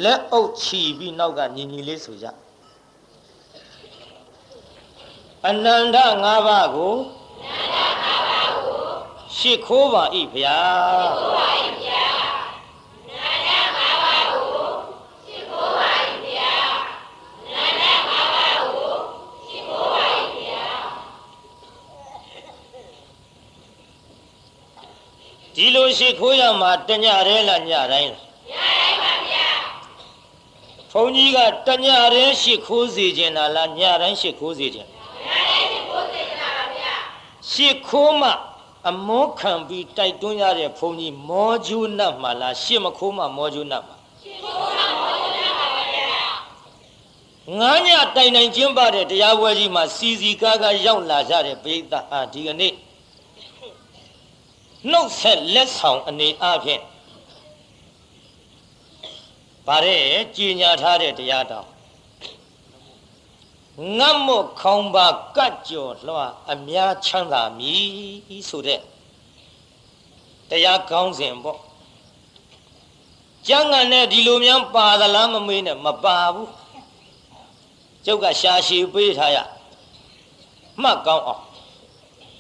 လက်အုပ်ချီပြီးနောက်ကညီညီလေးဆိုကြအနန္တ၅ပါးကိုရှ िख ိုးပါ၏ဗျာဒီလိုရှ िख ိုးရမှာတညရဲလားညတိုင်းလားညတိုင်းပါဗျာဘုန်းကြီးကတညရဲရှ िख ိုးစေခြင်းလားညတိုင်းရှ िख ိုးစေခြင်းရှ िख ိုးမှအမောခံပြီးတိုက်တွန်းရတဲ့ဘုန်းကြီးမောကျူးနတ်မှာလားရှ िख မခိုးမှမောကျူးနတ်မှာရှ िख ိုးမှမောကျူးနတ်ပါဗျာငါးညတိုင်တိုင်ကျင်းပတဲ့တရားပွဲကြီးမှာစီစီကားကားရောက်လာကြတဲ့ပိဋကဟာဒီကနေ့နှုတ်ဆက်လက်ဆောင်အနေအချင်းဗါတဲ့ကြည်ညာထားတဲ့တရားတော်ငတ်မို့ခေါင်းပါကတ်ကြော်လွှာအများချမ်းသာမည်ဆိုတဲ့တရားကောင်းစဉ်ပေါ့ကျမ်းဂန်နဲ့ဒီလိုများပါသလားမမေးနဲ့မပါဘူးကျုပ်ကရှာရှည်ပေးထားရမှတ်ကောင်းအောင်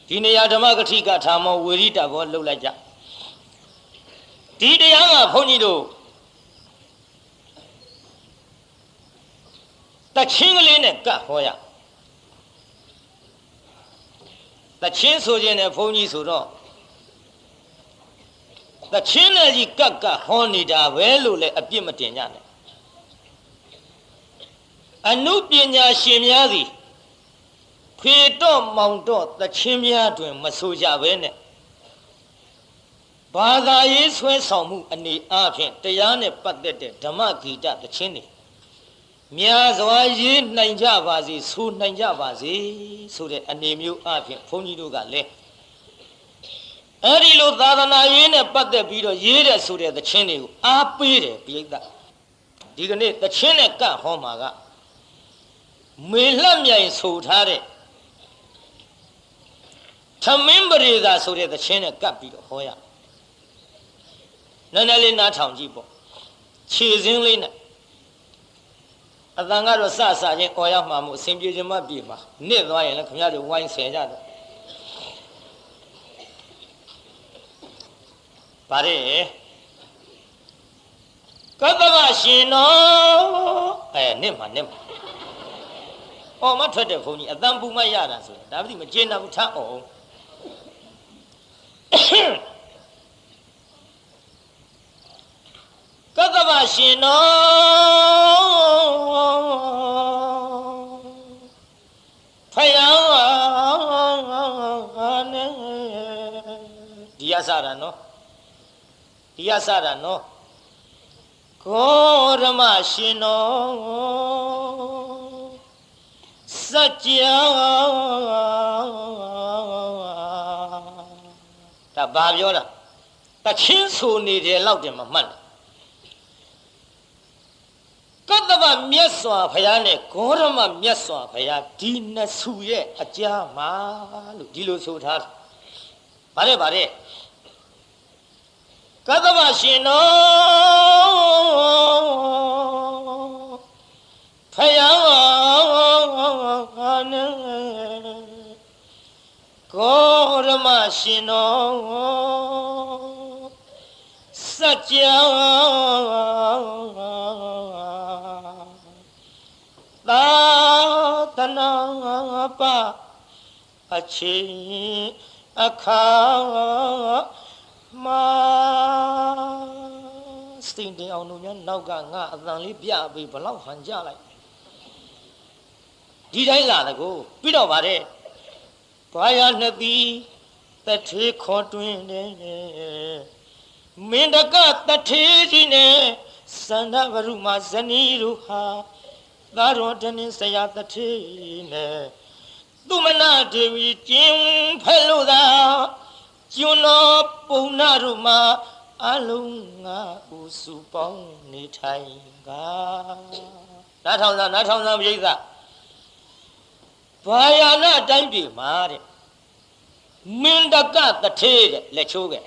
ဒီနေရာဓမ္မဂတိကထာမောဝေရိတဘောလှုပ်လိုက်ကြဒီတရားကဘုန်းကြီးတို့တချင်းကလေးနဲ့ကတ်ဟောရတချင်းဆိုခြင်းနဲ့ဘုန်းကြီးဆိုတော့တချင်းနဲ့ကြီးကတ်ဟောနေတာပဲလို့လည်းအပြစ်မတင်ကြနဲ့အနုပညာရှင်များသည်ဖေတော့မောင်တော့တချင်းများတွင်မဆိုကြပဲနဲ့ဘာသာရေးဆွဲဆောင်မှုအနေအချင်းတရားနဲ့ပတ်သက်တဲ့ဓမ္မဂီတတချင်းတွေများစွာရေးနိုင်ကြပါစေဆိုနိုင်ကြပါစေဆိုတဲ့အနေမျိုးအချင်းဘုန်းကြီးတို့ကလည်းအဲ့ဒီလိုသာသနာရေးနဲ့ပတ်သက်ပြီးတော့ရေးတဲ့ဆိုတဲ့တချင်းတွေကိုအားပေးတယ်ပိဋကဒီကနေ့တချင်းနဲ့ကတ်ဟောမှာကမေလှမြိုင်ဆိုထားတဲ့သမင်းပရိသာဆိုတဲ့သချင်းနဲ့ကပ်ပြီးတော့ဟောရနည်းနည်းလေးနားထောင်ကြည့်ပေါ့ခြေစင်းလေးနဲ့အတန်ကတော့စချင်းអော်ရမှာမို့အစဉ်ပြေခြင်းမပြေမှာနစ်သွားရင်လည်းခင်ဗျားတို့ဝိုင်းဆယ်ကြတယ်ဗါတဲ့ကတ္တဗရှင်တော်နစ်မှာအော်မထွက်တဲ့ဘုန်းကြီးအတန်ပူမရတာဆိုရင်ဒါမှမကျေနပ်ဘူးထအောင်ကတ္တဗရှင်တော်ဖယားနဲ့ဒီရစတာနော်ကိုရမရှင်တော်စัจ जा ဒါဘာပြောတာတချင်းဆိုနေတယ်လောက်တင်မမှတ်နဲ့ကတ္တဗမြတ်စွာဘုရားနဲ့ဂေါရမမြတ်စွာဘုရားဒီနှစ်စုရဲ့အကြားမှာလို့ဒီလိုဆိုထားတယ်ဗါတဲ့ကတ္တဗရှင်တော်ဖယားနဲ့ကိုရမရှင်တော်စัจ जा သာသနာပအချင်းအခါမှာစိတ်တင်အောင်တို့များနောက်ကငါအတန်လေးပြပြီးဘလောက်ဟန်ကြလိုက်ဒီတိုင်းလာတကူပြီးတော့ဗါတဲ့ဘာရနှစ်ပြီးတထေခေါ်တွင်တယ်မင်းတကတထေကြီးနဲ့စန္ဒဗရုမဇနီးတို့ဟာသာတော်တနည်းဆရာတထေနဲ့သူမနာဒေဝီကျင်းဖဲလို့သာကျွန်းတော်ပုံနာတို့မှာအလုံးငါဥစုပေါင်းနေထိုင်ကနားထောင်စမ်းပြိဿဘာယာနာတိုင်းပြည်မှာတဲ့မင်းတကတထေတဲ့လက်ချိုးခဲ့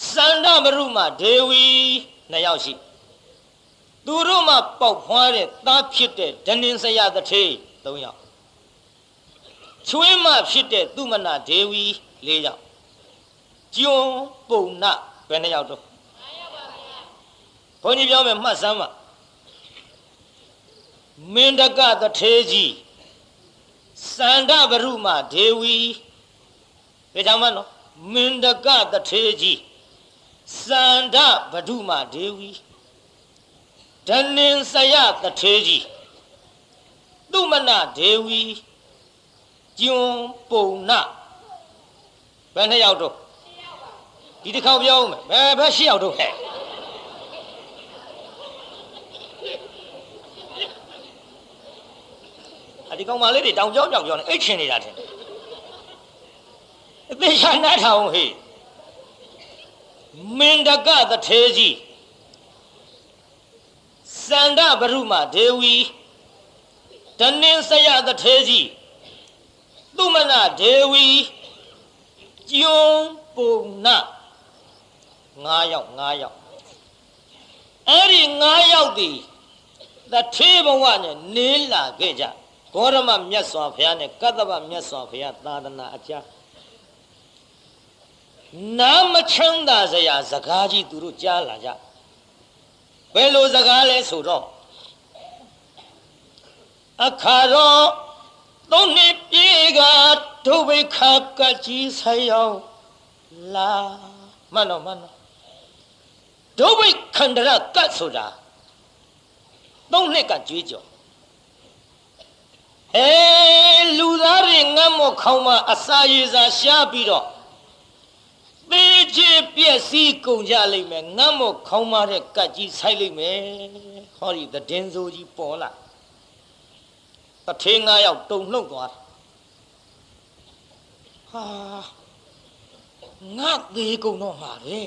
စန္ဒဗရုမဒေဝီ နှစ်ယောက်ရှိသူတို့မှပေါက်ဖွားတဲ့သားဖြစ်တဲ့ဒနင်စရတထေး၃ယောက်ချွေးမဖြစ်တဲ့သူမနာဒေဝီ၄ယောက်ကျွန်းပုံနာဘယ်နှယောက်တော့ဘုန်းကြီးပြောမယ်မှတ်စမ်းပါမင်းတကတထေးကြီးစန္ဒဗရုမဒေဝီဘယ်ကြောင့်မနော်မင်းတကတထေးကြီးစန္ဒဗရုမဒေဝီဒနင်စရတထေးကြီးသူမနာဒေဝီကျွန်းပုံနာဘယ်နှယောက်တော့ဒီတစ်ခေါက်ပြောဦးမယ်ဘယ်၈ယောက်တော့ဟဲ့ဒီကောင်မလေးတွေတောင်ကြောင်းကြောင်ကြောင်းနဲ့အိတ်ချင်နေတာတဲ့အသေးချာနားထောင်ဟေ့မင်းတကတထေးကြီးစန္ဒဗရုမဒေဝီဒနင်စရတထေးကြီးသူမနာဒေဝီကျွန်းပုံနာ9ယောက်အဲ့ဒီ9ယောက်ဒီတထေးဘဝနဲ့နေလာခဲ့ကြဂေါရမမြတ်စွာဘုရားနဲ့ကတ္တဗမြတ်စွာဘုရားသာသနာအကြားနာမချမ်းသာစရာစကားကြီးသူတို့ကြားလာကြဘယ်လိုစကားလဲဆိုတော့အခါတော့သုံးနှစ်ပြေကဒုဗိခကကြီးဆိုင်ရောက်လာမှန်တော့ဒုဗိခန္ဒရကတ်ဆိုတာသုံးနှစ်ကကြွေးကြော်လူသားတွေငတ်မော့ခေါင်းမှာအစာရေစာရှားပြီးတော့သေချေပြည့်စည်ကုန်ကြလိမ့်မယ်ငတ်မော့ခေါင်းမှာတဲ့ကတ်ကြီးဆိုင်လိမ့်မယ်ဟောဒီသတင်းစိုးကြီးပေါ်လာတထေး9ယောက်တုံနှုတ်သွားတယ်ဟာငါသေးကုန်တော့မှာလေ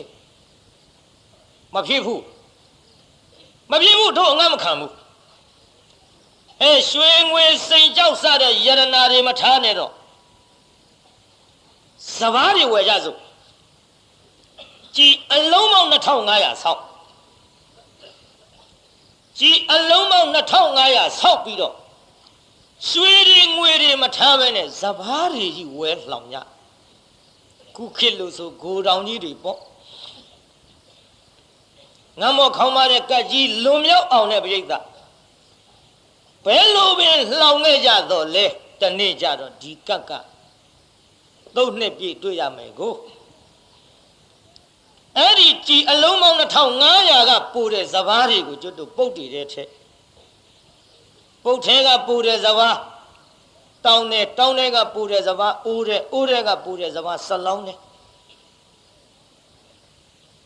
မဖြစ်ဘူးတို့ငါမခံဘူးရွှေငွေစိန်ကြောက်စတဲ့ယရနာတွေမထားနဲ့တော့စဘာတွေဝယ်ကြစို့ကြည်အလုံးပေါင်း2500ဆောက်ကြည်အလုံးပေါင်း2500ဆောက်ပြီးတော့ရွှေတွေငွေတွေမထားဘဲနဲ့စဘာတွေကြီးဝယ်လှောင်ကြခုခေတ်လို့ဆိုဂိုတောင်ကြီးတွေပေါ့ငါမောခေါင်းမတဲ့ကတ်ကြီးလွန်မြောက်အောင်တဲ့ပြိဿဘယ်လိုပင်လှောင်ခဲ့ကြတော့လဲတနေ့ကြတော့ဒီကတ်ကသုံးနှစ်ပြည့်တွေ့ရမယ်ကိုအဲ့ဒီကြည်အလုံးပေါင်း2500ကပို့တဲ့စဘာတွေကိုကျွတ်တို့ပုတ်တည်တဲ့ထက်ပုတ်ထဲကပို့တဲ့စဘာတောင်းတဲ့ကပို့တဲ့စဘာအိုးတဲ့ကပို့တဲ့စဘာဆက်လောင်းတဲ့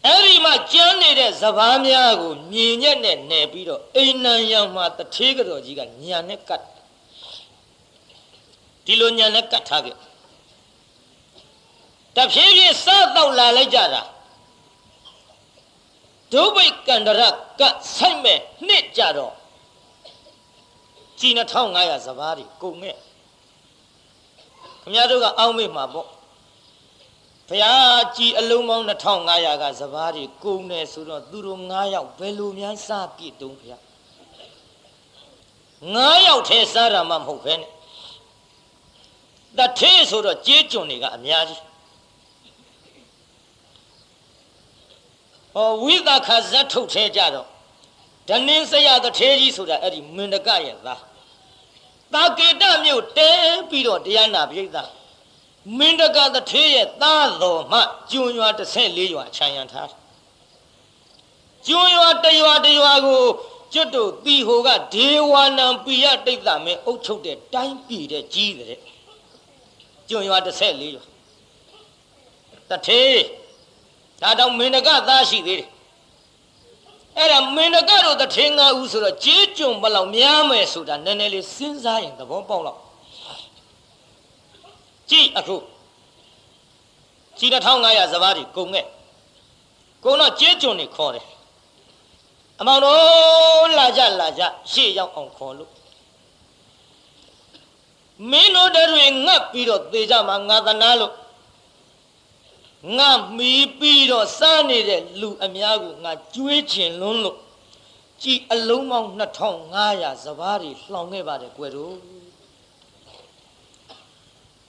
အဲ့ဒီမှာကျမ်းနေတဲ့စဘာများကိုမြင်ညက်နဲ့နယ်ပြီးတော့အိမ်နံရံမှာတထေးကတော်ကြီးကညံနဲ့ကတ်ဒီလိုညံနဲ့ကတ်ထားခဲ့တဖြည်းဖြည်းစားတော့လာလိုက်ကြတာဒုဗိကန္ဒရကဆိုင်မဲ့နှစ်ကြတော့ကြည်2500စဘာတွေကုန်ခဲ့ခင်ဗျားတို့ကအောင်းမေ့မှာပေါ့ဘုရားကြည်အလုံးပေါင်း2500ကစဘာတွေကုန်တယ်ဆိုတော့သူတို့9ယောက်ဘယ်လိုများစားပြည့်တုံးဘုရား9ယောက်ထဲစားတာမှမဟုတ်ပဲနဲ့တထေးဆိုတော့ကြေးကျွန်တွေကအများကြီးဝိသခဇတ်ထုတ်ထဲကြတော့ဒနင်းစရတထေးကြီးဆိုတာအဲ့ဒီမင်းတကရဲ့သားတာကေတမြို့တဲပြီးတော့တရားနာပြိဿမင်းတကတထေးရဲ့သားတော်မှကျွန်းရွာ14ရွာခြံရံထားကျွန်းရွာတရွာကိုကျွတ်တို့တီဟိုကဒေဝနံပိယတိတ်သမင်းအုပ်ချုပ်တဲ့တိုင်းပြည်တဲ့ကြီးတဲ့ကျွန်းရွာ14ရွာတထေးဒါတော့မင်းတကသားရှိသေးတယ်အဲ့ဒါမင်းတကတို့တထေး9ဦးဆိုတော့ကြေးကျွန်ဘလောက်များမယ်ဆိုတာနည်းနည်းလေးစဉ်းစားရင်သဘောပေါက်တော့ကြည့်အခုကြည်2500စဘာတွေကုန်ခဲ့ကုန်တော့ကြေးကျွန်တွေခေါ်တယ်အမောင်တို့လာကြရှေ့ရောက်အောင်ခေါ်လို့မင်းတို့တွေငတ်ပြီးတော့သေကြမှာငါသနာလို့ ငါမီးပြီးတော့စားနေတဲ့လူအများကိုငါကျွေးချင်လွန်းလို့ကြည်အလုံးပေါင်း2500စပါးတွေလှောင်ခဲ့ပါတယ်ကွယ်တို့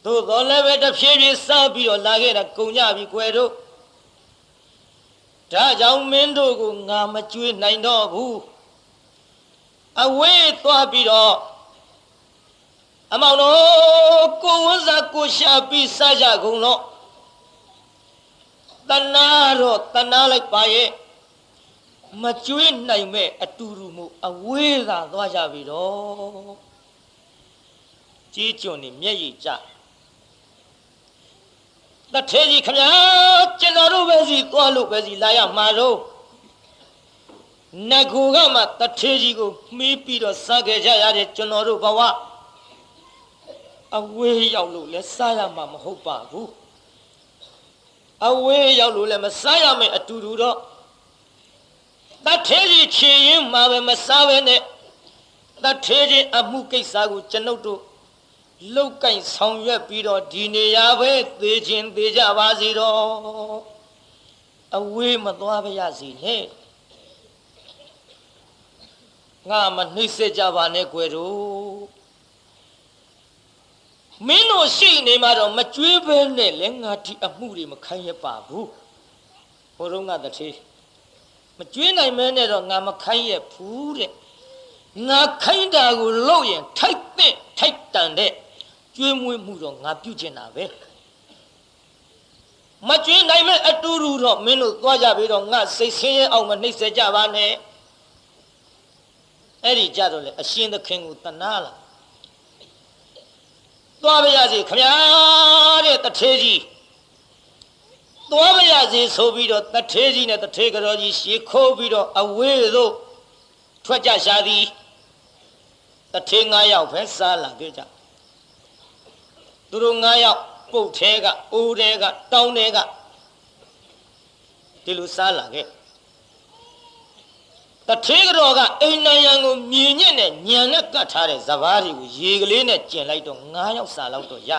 သို့တော်လည်းပဲတစ်ဖြည်းဖြည်းစားပြီးတော့လာခဲ့တာကုန်ကြပြီကွယ်တို့ဒါကြောင့်မင်းတို့ကိုငါမကျွေးနိုင်တော့ဘူးအဝေးသွားပြီးတော့အမောင်တို့ကိုဝန်းစားကိုရှာပြီးစားကြကုန်တော့တနာတော့တနာလိုက်ပါရဲ့မကျွေးနိုင်မဲ့အတူတူမို့အဝေးသာသွားကြပြီတော့ကြီးကျွန်းနေမျက်ရည်ကျတထဲကြီးခမညာကျွန်တော်တို့ပဲစီသွားလို့ပဲစီလာရမှာတော့နဂူကမှတထဲကြီးကိုမှီးပြီးတော့စားခဲ့ကြရတဲ့ကျွန်တော်တို့ဘဝအဝေးရောက်လို့လဲစားရမှာမဟုတ်ပါဘူးအဝေးရောက်လို့လည်းမစားရမယ်အတူတူတော့တထဲကြီးချေရင်မှာပဲမစားပဲနဲ့တထဲကြီးအမှုကိစ္စကိုကျွန်ုပ်တို့လုတ်ကင်ဆောင်ရွက်ပြီးတော့ဒီနေရာပဲသေခြင်းသေကြပါစေတော့အဝေးမသွားပါရစေနဲ့ငါမနှိမ့်ဆက်ကြပါနဲ့ကွယ်တို့မင်းတို့ရှိနေမှာတော့မကြွေးပဲနဲ့လဲငါဒီအမှုတွေမခိုင်းရပါဘူးဘိုးတော်ကတထေးမကြွေးနိုင်မဲနဲ့တော့ငါမခိုင်းရဘူးတဲ့ငါခိုင်းတာကိုလုပ်ရင်ထိုက်တဲ့ထိုက်တန်တဲ့ကျွေးမွေးမှုတော့ငါပြုကျင်တာပဲမကြွေးနိုင်မဲအတူတူတော့မင်းတို့သွားကြပြီးတော့ငါစိတ်ဆင်းရဲအောင်မနှိမ့်ဆက်ကြပါနဲ့အဲ့ဒီကြတော့လေအရှင်သခင်ကိုတနာလာသွားပါရစေခမညာတဲ့တထေးကြီးသွားပါရစေဆိုပြီးတော့တထေးကြီးနဲ့တထေးကတော်ကြီးရှေးခိုးပြီးတော့အဝေးသို့ထွက်ကြရှာသည်တထေး9ယောက်ပဲစားလာခဲ့ကြသူတို့9ယောက်ပုတ်ထဲကအိုးထဲကတောင်းထဲကဒီလိုစားလာခဲ့တထေးကတော်ကအိမ်နံရံကိုမြင်ညက်နဲ့ညံနဲ့ကတ်ထားတဲ့စပားတွေကိုရေကလေးနဲ့ကျင်လိုက်တော့9ယောက်စားလောက်တော့ရ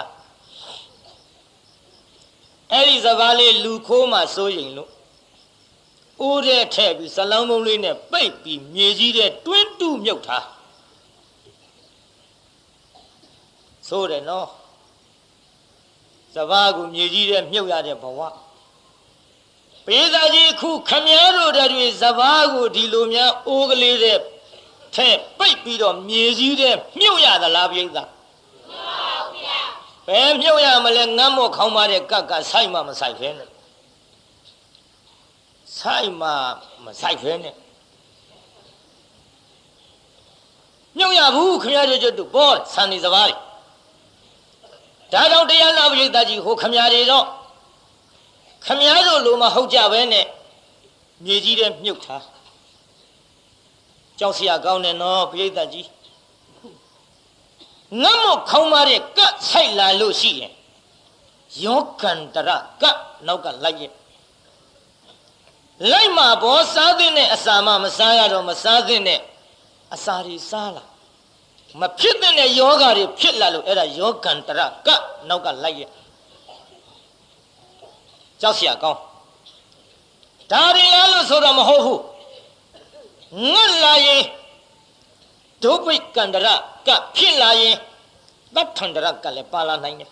အဲ့ဒီစပားလေးလူခိုးမှစိုးရင်လို့အိုးတဲ့ထဲပြီးဇလောင်းမုံလေးနဲ့ပိတ်ပြီးမြေကြီးတဲ့တွင်းတူးမြုပ်ထားဆိုတယ်နော်စပားကိုမြေကြီးတဲ့မြုပ်ရတဲ့ဘဝပေးစာကြီးခုခမည်းတော်တွေစပားကိုဒီလိုများအိုးကလေးတဲ့ထဲပိတ်ပြီးတော့မြေကြီးတဲ့မြုပ်ရသလားပြိဿမဟုတ်ပါဘူးဗျာဘယ်မြုပ်ရမလဲငတ်မော့ခေါင်းပါတဲ့ကတ်ကဆိုင်မှမဆိုင်ဖဲနဲ့ဆိုင်မှမဆိုင်ဖဲနဲ့မြုပ်ရဘူးခမည်းတော်တို့ဘောဆန်နေစပားတွေဒါကြောင့်တရားနာပရိသတ်ကြီးဟိုခမည်းတွေတော့ခမည်းတော်လိုမဟုတ်ကြပဲနဲ့မြေကြီးတဲ့မြုပ်ထားကြောက်စရာကောင်းတယ်နော်ပရိသတ်ကြီးငတ်မော့ခေါင်းပါတဲ့ကတ်ဆိုင်လာလို့ရှိရင်ယောကန္တရကတ်နောက်ကလိုက်ရဲ့လိုက်မှာဘောစားတဲ့အစာမှမစားရတော့မစားတဲ့အစာတွေစားလာမဖြစ်တဲ့ယောဂါတွေဖြစ်လာလို့အဲ့ဒါယောကန္တရကတ်နောက်ကလိုက်ရဲ့ကြောက်စရာကောင်းဒါရီလားလို့ဆိုတော့မဟုတ်ဘူးငတ်လာရင်ဒုပိကန္တရကဖြစ်လာရင်သတ္ထန္တရကလည်းပါလာနိုင်တယ်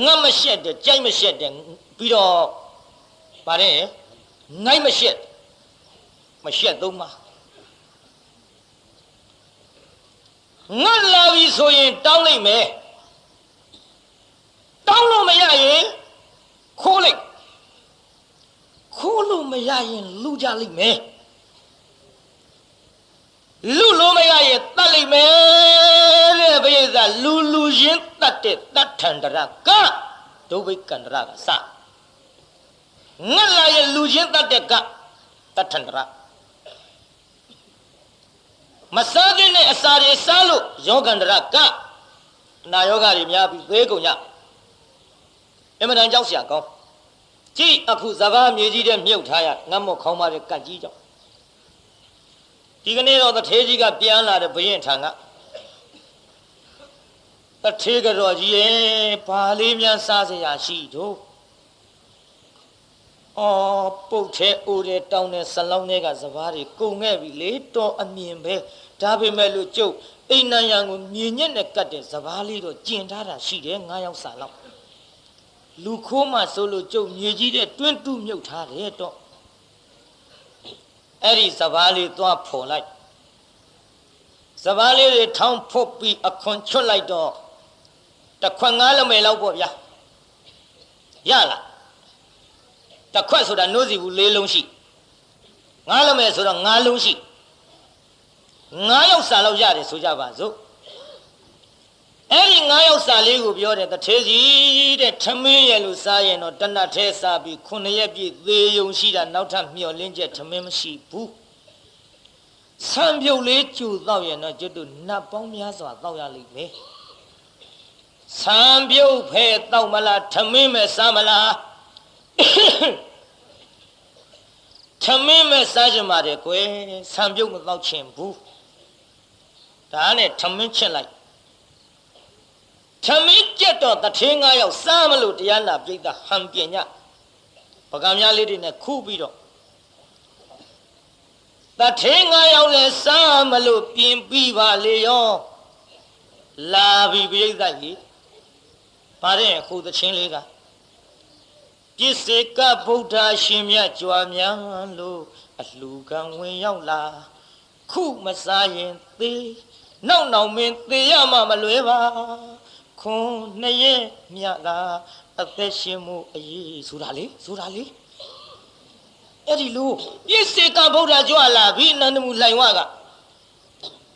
ငတ်မရှက်တဲ့ကြိုက်မရှက်တဲ့ပြီးတော့ပါတယ်ငိုက်မရှက်သုံးပါငတ်လာပြီဆိုရင်တောင်းလိုက်မယ်တောင်းလို့မရရင်ခိုးလိုက်ခိုးလို့မရရင်လူကြလိမ့်မယ်လူလို့မရရင်တတ်လိမ့်မယ်တဲ့ဘိယသာလူချင်းတတ်တဲ့တတ်ထန္တရကဒုဗိကန္တရကစငတ်လာရင်လူချင်းတတ်တဲ့ကတတ်ထန္တရမစားတဲ့အစာတွေစားလို့ယောဂန္တရကနာယောဂတွေများပြီးသေးကုန်ကြအမှန်တန်ကြောက်စရာကောင်းကြည့်အခုစပားမြေကြီးတဲ့မြုပ်ထားရငတ်မော့ခေါင်းပါတဲ့ကတ်ကြီးကြောင့်ဒီကနေ့တော့တထေးကြီးကပြန်လာတဲ့ဘုရင်ထံက တထေကတော်ကြီးရဲ့ဘာလေးများစားစရာရှိတော့အော်ပုတ်ထဲအိုးတဲ့တောင်းတဲ့ဆလောင်းတွေကစဘာတွေကုန်ခဲ့ပြီလေတော်အမြင်ပဲဒါပေမဲ့လို့ကျုပ်အိမ်နံရံကိုမြင်ညက်နဲ့ကတ်တဲ့စဘာလေးတော့ကျင်ထားတာရှိတယ်9ယောက်စာလောက်လူခိုးမှဆိုလို့ကျုပ်မြေကြီးတဲ့တွင်းတူးမြုပ်ထားတယ်တော့အဲ့ဒီစဘာလေးသွားဖော်လိုက်စဘာလေးတွေထောင်းဖုတ်ပြီးအခွန်ချွတ်လိုက်တော့တခွက်9လမယ်လောက်ပေါ့ဗျာရလားတခွက်ဆိုတာနှိုးစီဘူး4လုံးရှိ9လမယ်ဆိုတော့9လုံးရှိ9ယောက်စာလောက်ရတယ်ဆိုကြပါစို့အဲ့ဒီ9ယောက်စာလေးကိုပြောတယ်တထေးကြီးတဲ့ထမင်းရဲ့လို့စားရင်တော့တနတ်ထဲစားပြီး9ရက်ပြည့်သေးယုံရှိတာနောက်ထပ်မျောလင်းချက်ထမင်းမရှိဘူးဆံပြုတ်လေးကျူတော့ရင်တော့ကျွတ်တို့နတ်ပေါင်းများစွာတောက်ရလိမ့်မယ်ဆံပြုတ်ဖဲတောက်မလားထမင်းမဲ့စားမလားထမင်းမဲ့စားကြမှာတယ်ကွယ်ဆံပြုတ်မတောက်ချင်ဘူးဒါနဲ့ထမင်းချက်လိုက်ထမင်းကြက်တော့တထင်း9ယောက်စားမလို့တရားနာပြိဿဟန်ပြညပကံများလေးတွေနဲ့ခူးပြီးတော့တထင်း9ယောက်လဲစားမလို့ပြင်ပြီးပါလေရောလာပြီပြိဿကြီးဗါတဲ့ခုသချင်းလေးကပြစ္ဆေကဗုဒ္ဓရှင်မြတ်ကြွားများလို့အလှကံဝင်ရောက်လာခုမစားရင်သေးနောက်မင်းသေရမှမလွယ်ပါခွန်နှစ်ရက်မြတ်လာအသက်ရှင်မှုအရေးဆိုတာလေအဲ့ဒီလိုပြစ္ဆေကဗုဒ္ဓကြွလာပြီအနန္တမူလှိုင်ဝက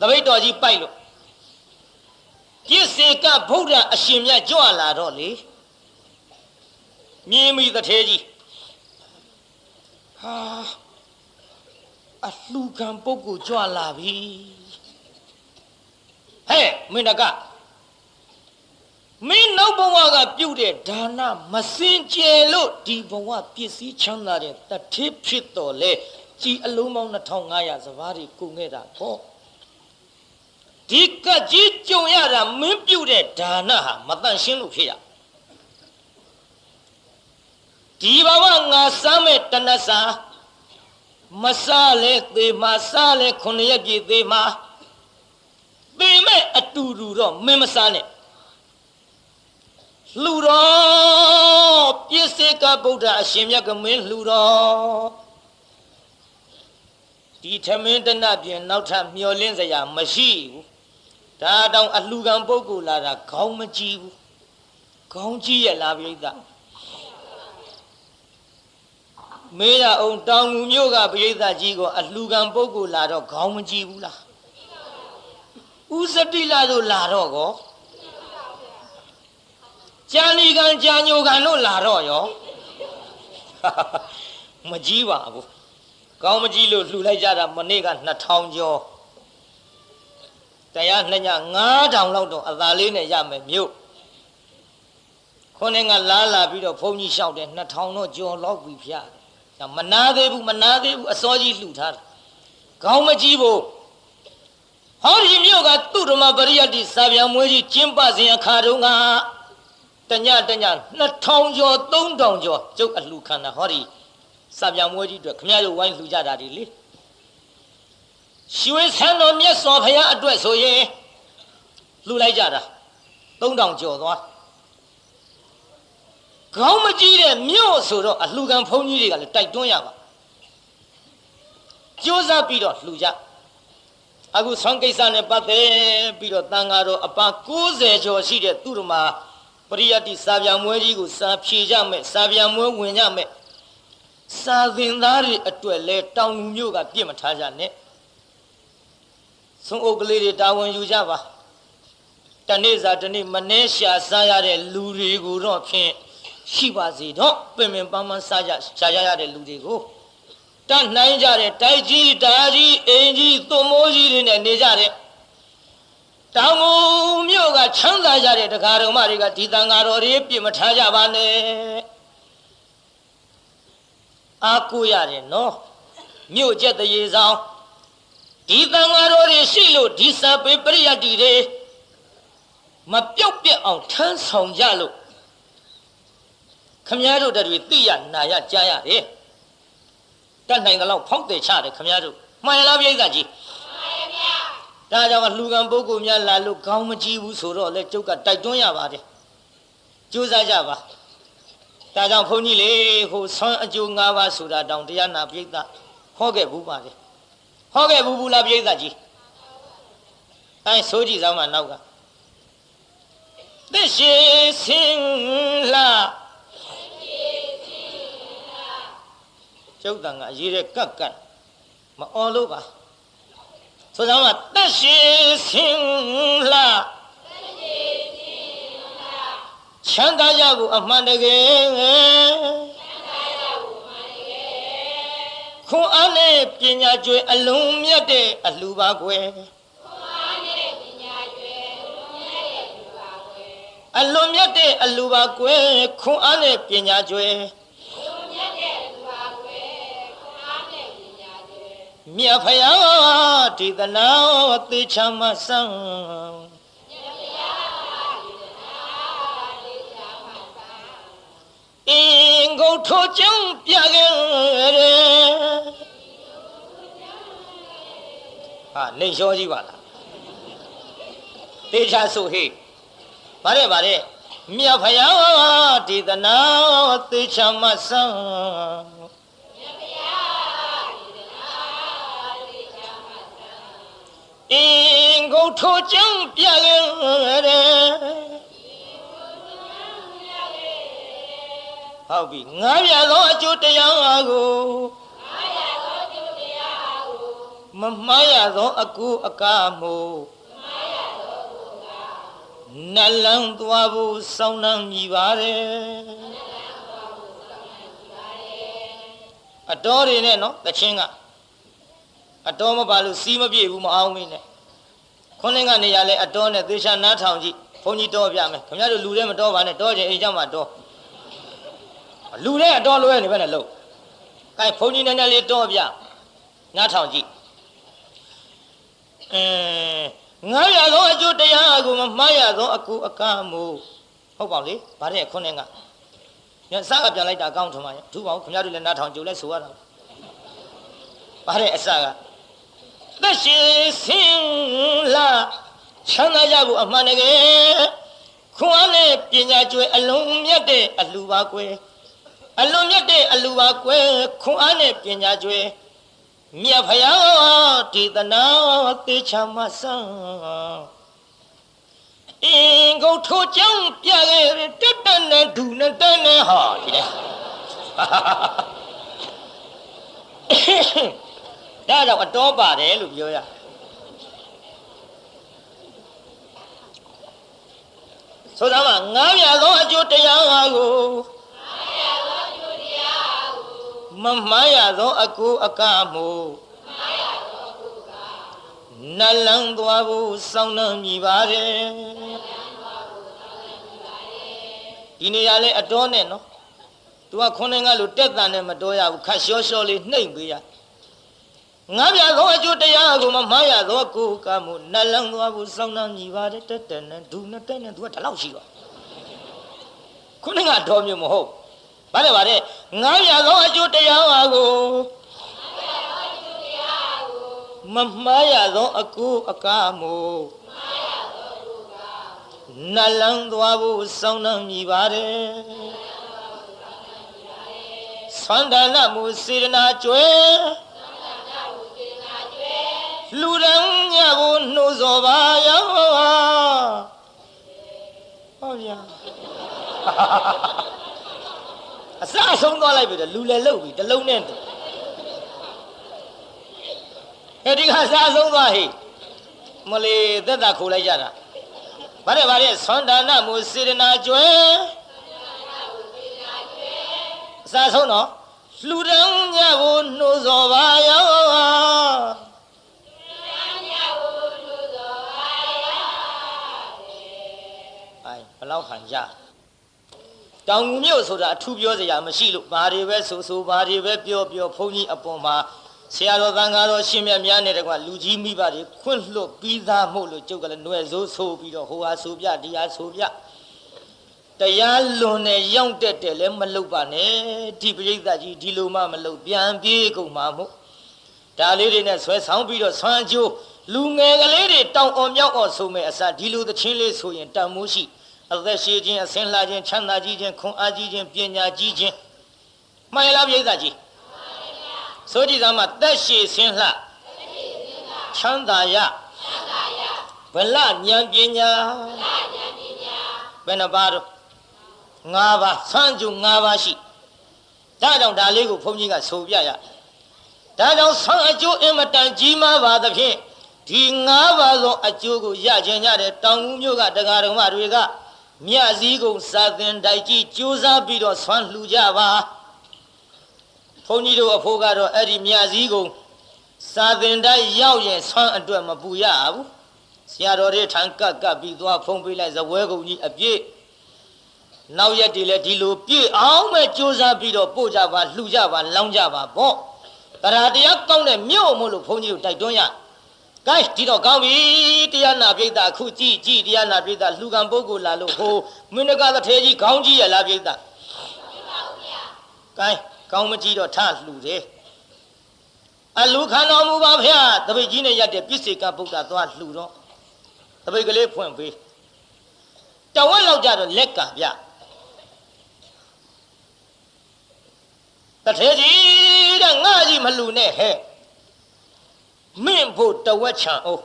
တပိတ်တော်ကြီးပိုက်လို့ပြစ္ဆေကဗုဒ္ဓအရှင်မြတ်ကြွလာတော့လေမြင်မိတထေးကြီးဟာအလှကံပုဂ္ဂိုလ်ကြွလာပြီဟဲ့မင်းတကမင်းနောက်ဘဝကပြုတ်တဲ့ဒါနမစင်ကြယ်လို့ဒီဘဝပစ္စည်းချမ်းသာတဲ့တထေးဖြစ်တော်လဲကြည်အလုံးပေါင်း2500စဘာတွေကုန်ခဲ့တာပေါ့ဒီကကြီးကြုံရတာမင်းပြုတ်တဲ့ဒါနဟာမတန့်ရှင်းလို့ဖြစ်ရဒီဘဝငါစားမဲ့တဏ္ဍာမစားလဲသေမှာစားလဲ9ရက်ပြည့်သေမှာသေမဲ့အတူတူတော့မင်းမစားနဲ့လှူတော်ပြစ္ဆေကဗုဒ္ဓအရှင်မြတ်ကမင်းလှူတော်ဒီထမင်းတနပြင်နောက်ထပ်မျောလင်းစရာမရှိဘူးဒါတောင်အလှကံပုဂ္ဂိုလ်လာတာခေါင်းမကြည့်ဘူးခေါင်းကြည့်ရလားပြိဿမေးရအောင်တောင်ငူမြို့ကပရိသတ်ကြီးကိုအလှကံပုဂ္ဂိုလ်လာတော့ခေါင်းမကြည့်ဘူးလားဥစတိလာတို့လာတော့ကောကြာလီကံကြာညိုကံတို့လာတော့ရောမကြည့်ပါဘူးခေါင်းမကြည့်လို့လှူလိုက်ကြတာမနေ့က2000ကျော်တရားနှစ်ည9000လောက်တော့အသာလေးနဲ့ရမယ်မြို့ခုနှစ်ကလာပြီးတော့ဘုန်းကြီးလျှောက်တယ်2000တော့ကျော်လောက်ပြီဖျားမနာသေးဘူးအစောကြီးလှူထားတယ်ခေါင်းမကြည့်ဘူးဟောဒီမြို့ကသူ့ဓမ္မပရိယတ္တိစာပြန်မွေးကြီးကျင်းပစဉ်အခါတုန်းကတည2000ကျော်3000ကျော်ကျုပ်အလှခံတာဟောဒီစာပြန်မွေးကြီးအတွက်ခမရတို့ဝိုင်းလှူကြတာဒီလေရွှေဆန်းတော်မြတ်စွာဘုရားအတွက်ဆိုရင်လှူလိုက်ကြတာ3000ကျော်သွားခေါင်းမကြည့်တဲ့မြို့ဆိုတော့အလှကံဘုန်းကြီးတွေကလည်းတိုက်တွန်းရပါကြိုးစားပြီးတော့လှူကြအခုဆောင်းကိစ္စနဲ့ပတ်သက်ပြီးတော့တန်ဃာတော်အပါ90ကျော်ရှိတဲ့သူတို့မှာပရိယတ္တိစာပြန်မွဲကြီးကိုစာဖြေကြမယ်စာပြန်မွဲဝင်ကြမယ်စာသင်သားတွေအတွက်လဲတောင်ငူမြို့ကပြစ်မထားကြနဲ့ဆုံးအုပ်ကလေးတွေတာဝန်ယူကြပါတနေ့စာတနေ့မနှဲရှာစားရတဲ့လူတွေကိုတော့ဖြင့်ရှိပါစေတော့ပင်ပင်ပန်းပန်းစားကြရှာရတဲ့လူတွေကိုတတ်နိုင်ကြတဲ့တိုက်ကြီးဓာကြီးအင်ကြီးသွမိုးကြီးတွေနဲ့နေကြတဲ့တောင်ငူမြို့ကချမ်းသာကြတဲ့တရားတော်မတွေကဒီတန်ဃာတော်တွေပြစ်မထားကြပါနဲ့အားကိုးရတယ်နော်မြို့ကျက်တရေဆောင်ဒီတန်ဃာတော်တွေရှိလို့ဒီစာပေပရိယတ္တိတွေ မပြောက်ပြက်အောင်ထမ်းဆောင်ကြလို့ခမည်းတော်တွေသိရနာရကြားရတယ်တတ်နိုင်သလောက်ဖောက်တယ်ချတယ်ခမည်းတော်မှန်ရလားပြိဿကြီးဒါကြောင့်လူကံပုဂ္ဂိုလ်များလာလို့ခေါင်းမကြီးဘူးဆိုတော့လေကျုပ်ကတိုက်တွန်းရပါတယ်ကြိုးစားကြပါဒါကြောင့်ဘုန်းကြီးလေဟိုဆွမ်းအကျိုး၅ပါးဆိုတာတောင်တရားနာပြိဿဟောခဲ့ဘူးပါလေဟောခဲ့ဘူးလားပြိဿကြီးအဲဆိုကြည့်စမ်းမနောက်ကသက်ရှိစင်လာကျုပ်တန်ကအရေးတဲ့ကတ်ကတ်မအော်လို့ပါဆိုကြမှာသက်ရှိစင်လာချမ်းသာကြဖို့အမှန်တကယ်ခွန်အားနဲ့ပညာကျွယ်အလုံးမြတ်တဲ့အလှပါကွယ်အလွန်မြတ်တဲ့အလှပါကွယ်ခွန်အားနဲ့ပညာကျွယ်မြတ်ဖယားဒီသနာသေချာမဆန်းအင်းကိုထိုးကြောင်းပြခဲ့တယ်ဟာနေလျှောကြီးပါလားသေချာဆိုဟေးဗါတဲ့မြတ်ဖယားဒီသနာသေချာမဆန်းအင်းကိုထိုးကြောင်းပြခဲ့တယ်ဟုတ်ပြီငါးပြသောအကျိုးတရားကိုမမှားရသောအကူအကားမို့နလန်းသွားဖို့စောင်းနှံမြည်ပါတယ်အတော်တွေနဲ့နော်တချင်းကအတော်မပါလို့စီးမပြေဘူးမအောင်မင်းနဲ့ခွန်းလင်းကနေရလဲအတော်နဲ့သေချာနားထောင်ကြည့်ဘုန်းကြီးတော်ပြမယ်ခင်ဗျားတို့လူထဲမတော်ပါနဲ့တော်ချင်အိမ်ကြောင့်မှတော်လူထဲအတော်လွဲနေပဲနဲ့လို့အဲဘုန်းကြီးနည်းနည်းလေးတော်ပြနားထောင်ကြည့်ငါရသောအကျိုးတရားကိုမမှားရသောအကူအကားမို့ဟုတ်ပါလေဗါတဲ့ခွန်းလင်းကညစကပြန်လိုက်တာအကောင်းထင်ပါရဲ့ဒုပါဦးခင်ဗျားတို့လည်းနားထောင်ကြိုလဲဆိုရတာဗါတဲ့အစကသက်ရှိစင်လာချမ်းသာကြဖို့အမှန်တကယ်ခွန်အားနဲ့ပညာကျွယ်အလုံးမြတ်တဲ့အလှပါကွယ်အလုံးမြတ်တဲ့အလှပါကွယ်ခွန်အားနဲ့ပညာကျွယ်မြတ်ဖယားဒီသနာသေချာမဆန်းအင်းကိုထိုးကြောင်းပြခဲ့တက်တက်နဲ့ဒူနဲ့တန်းနဲ့ဟာဒီလေဒါကြောင့်အတော်ပါတယ်လို့ပြောရဆိုတော့ငါးပြသောအကျိုးတရားကိုမမှားရသောအကူအကားမို့နလန်းသွားဖို့စောင်းနှံမြည်ပါတယ်ဒီနေရာလဲအတော်နဲ့နော်သူကခွန်းနေကလို့တက်တန်နဲ့မတော်ရဘူးခတ်လျှောလျှောလေးနှိမ့်ပေးရငါးပြသောအကျိုးတရားကိုမမှားရသောအကူအကားမို့နလန်းသွားဖို့စောင်းနှံမြည်ပါတယ်တက်တက်နဲ့ဒူနဲ့တက်နဲ့သူကဒီလောက်ရှိတော့ခွန်းနေကအတော်မျိုးမဟုတ်ဗါတဲ့ငါးပြသောအကျိုးတရားကိုမမှားရသောအကူအကားမို့နလန်းသွားဖို့စောင်းနှံမြည်ပါတယ်သန္တာနမှုစေရနာကျွဲလူရန်ညဖို့နှိုးစောပါရောဟောဗျာအစအဆုံးသွားလိုက်ပြီလူလည်းလှုပ်ပြီတလုံးနဲ့ဒီကစားဆုံးသွားဟိမလေးသက်သာခိုးလိုက်ကြတာဗါတဲ့သန္တာနမှုစေရနာကျွဲအစားဆုံးတော့လူရန်ညဖို့နှိုးစောပါရောဘလောက်ဟန်ကြတောင်ငူမြို့ဆိုတာအထူးပြောစရာမရှိလို့ဘာတွေပဲဆိုဘာတွေပဲပြောဘုန်းကြီးအပေါ်မှာ ဆရာတော်သံဃာတော်ရှင်မြတ်များနဲ့တကွာလူကြီးမိဘတွေခွင့်လွတ်ပြီးသားမို့လို့ကျုပ်ကလည်းຫນွယ်စိုးဆိုပြီးတော့ဟိုဟာဆိုပြတရားဆိုပြတရားလွန်နဲ့ရောက်တက်တယ်လည်းမလုပ်ပါနဲ့ဒီပရိသတ်ကြီးဒီလိုမှမလုပ်ပြန်ပြေးကုန်မှာမို့ဒါလေးတွေနဲ့ဆွဲဆောင်ပြီးတော့ဆွမ်းကြိုးလူငယ်ကလေးတွေတောင်အောင်မြောက်အောင်ဆိုမဲ့အစားဒီလိုသချင်းလေးဆိုရင်တန်မိုးရှိအသက်ရှိခြင်းအစင်းလာခြင်းချမ်းသာကြီးခြင်းခွန်အားကြီးခြင်းပညာကြီးခြင်းမှန်ရလားပရိသတ်ကြီးဆိုကြည်သားမှာတက်ရှိစင်းလှချမ်းသာရဗလဉာဏ်ပညာဘယ်နှပါတော့၅ပါးဆန်းကျူ၅ပါးရှိဒါကြောင့်ဒါလေးကိုဘုန်းကြီးကဆိုပြရဒါကြောင့်ဆန်းအကျိုးအင်မတန်ကြီးမားပါသဖြင့်ဒီ၅ပါးသောအကျိုးကိုရခြင်းကြတဲ့တောင်ဦးမြို့ကတရားတော်မတွေကမြတ်စည်းကုံစာသင်တိုက်ကြီးကြိုးစားပြီးတော့ဆွမ်းလှူကြပါဘုန်းကြီးတို့အဖို့ကတော့အဲ့ဒီမြတ်စည်းကုံစာသင်တိုက်ရောက်ရင်ဆွမ်းအတွက်မပူရဘူးဆရာတော်တွေထံကပ်ပြီးသွားဖုံးပေးလိုက်ဇဝဲကုံကြီးအပြည့်နောက်ရက်တွေလည်းဒီလိုပြည့်အောင်ပဲကြိုးစားပြီးတော့ပို့ကြပါလှူကြပါလောင်းကြပါပေါ့တရားတရားကောင်းတဲ့မြို့မို့လို့ဘုန်းကြီးတို့တိုက်တွန်းရကဲဒီတော့ကောင်းပြီတရားနာပိဋကအခုကြည်တရားနာပိဋကလှူကံပုဂ္ဂိုလ်လာလို့ဟိုမင်းတကသထေကြီးခေါင်းကြီးရလားပိဋကကဲကောင်းမကြည့်တော့ထလှူတယ်အလူခံတော်မူပါဗျာတပိတ်ကြီးနဲ့ရက်တဲ့ပြစ္ဆေကဗုဒ္ဓသွားလှူတော့တပိတ်ကလေးဖွင့်ပေးတဝက်လောက်ကြတော့လက်ကဗျတထေကြီးတဲ့ငါကြီးမလှူနဲ့ဟဲ့မင်းဖို့တဝက်ချံအောင်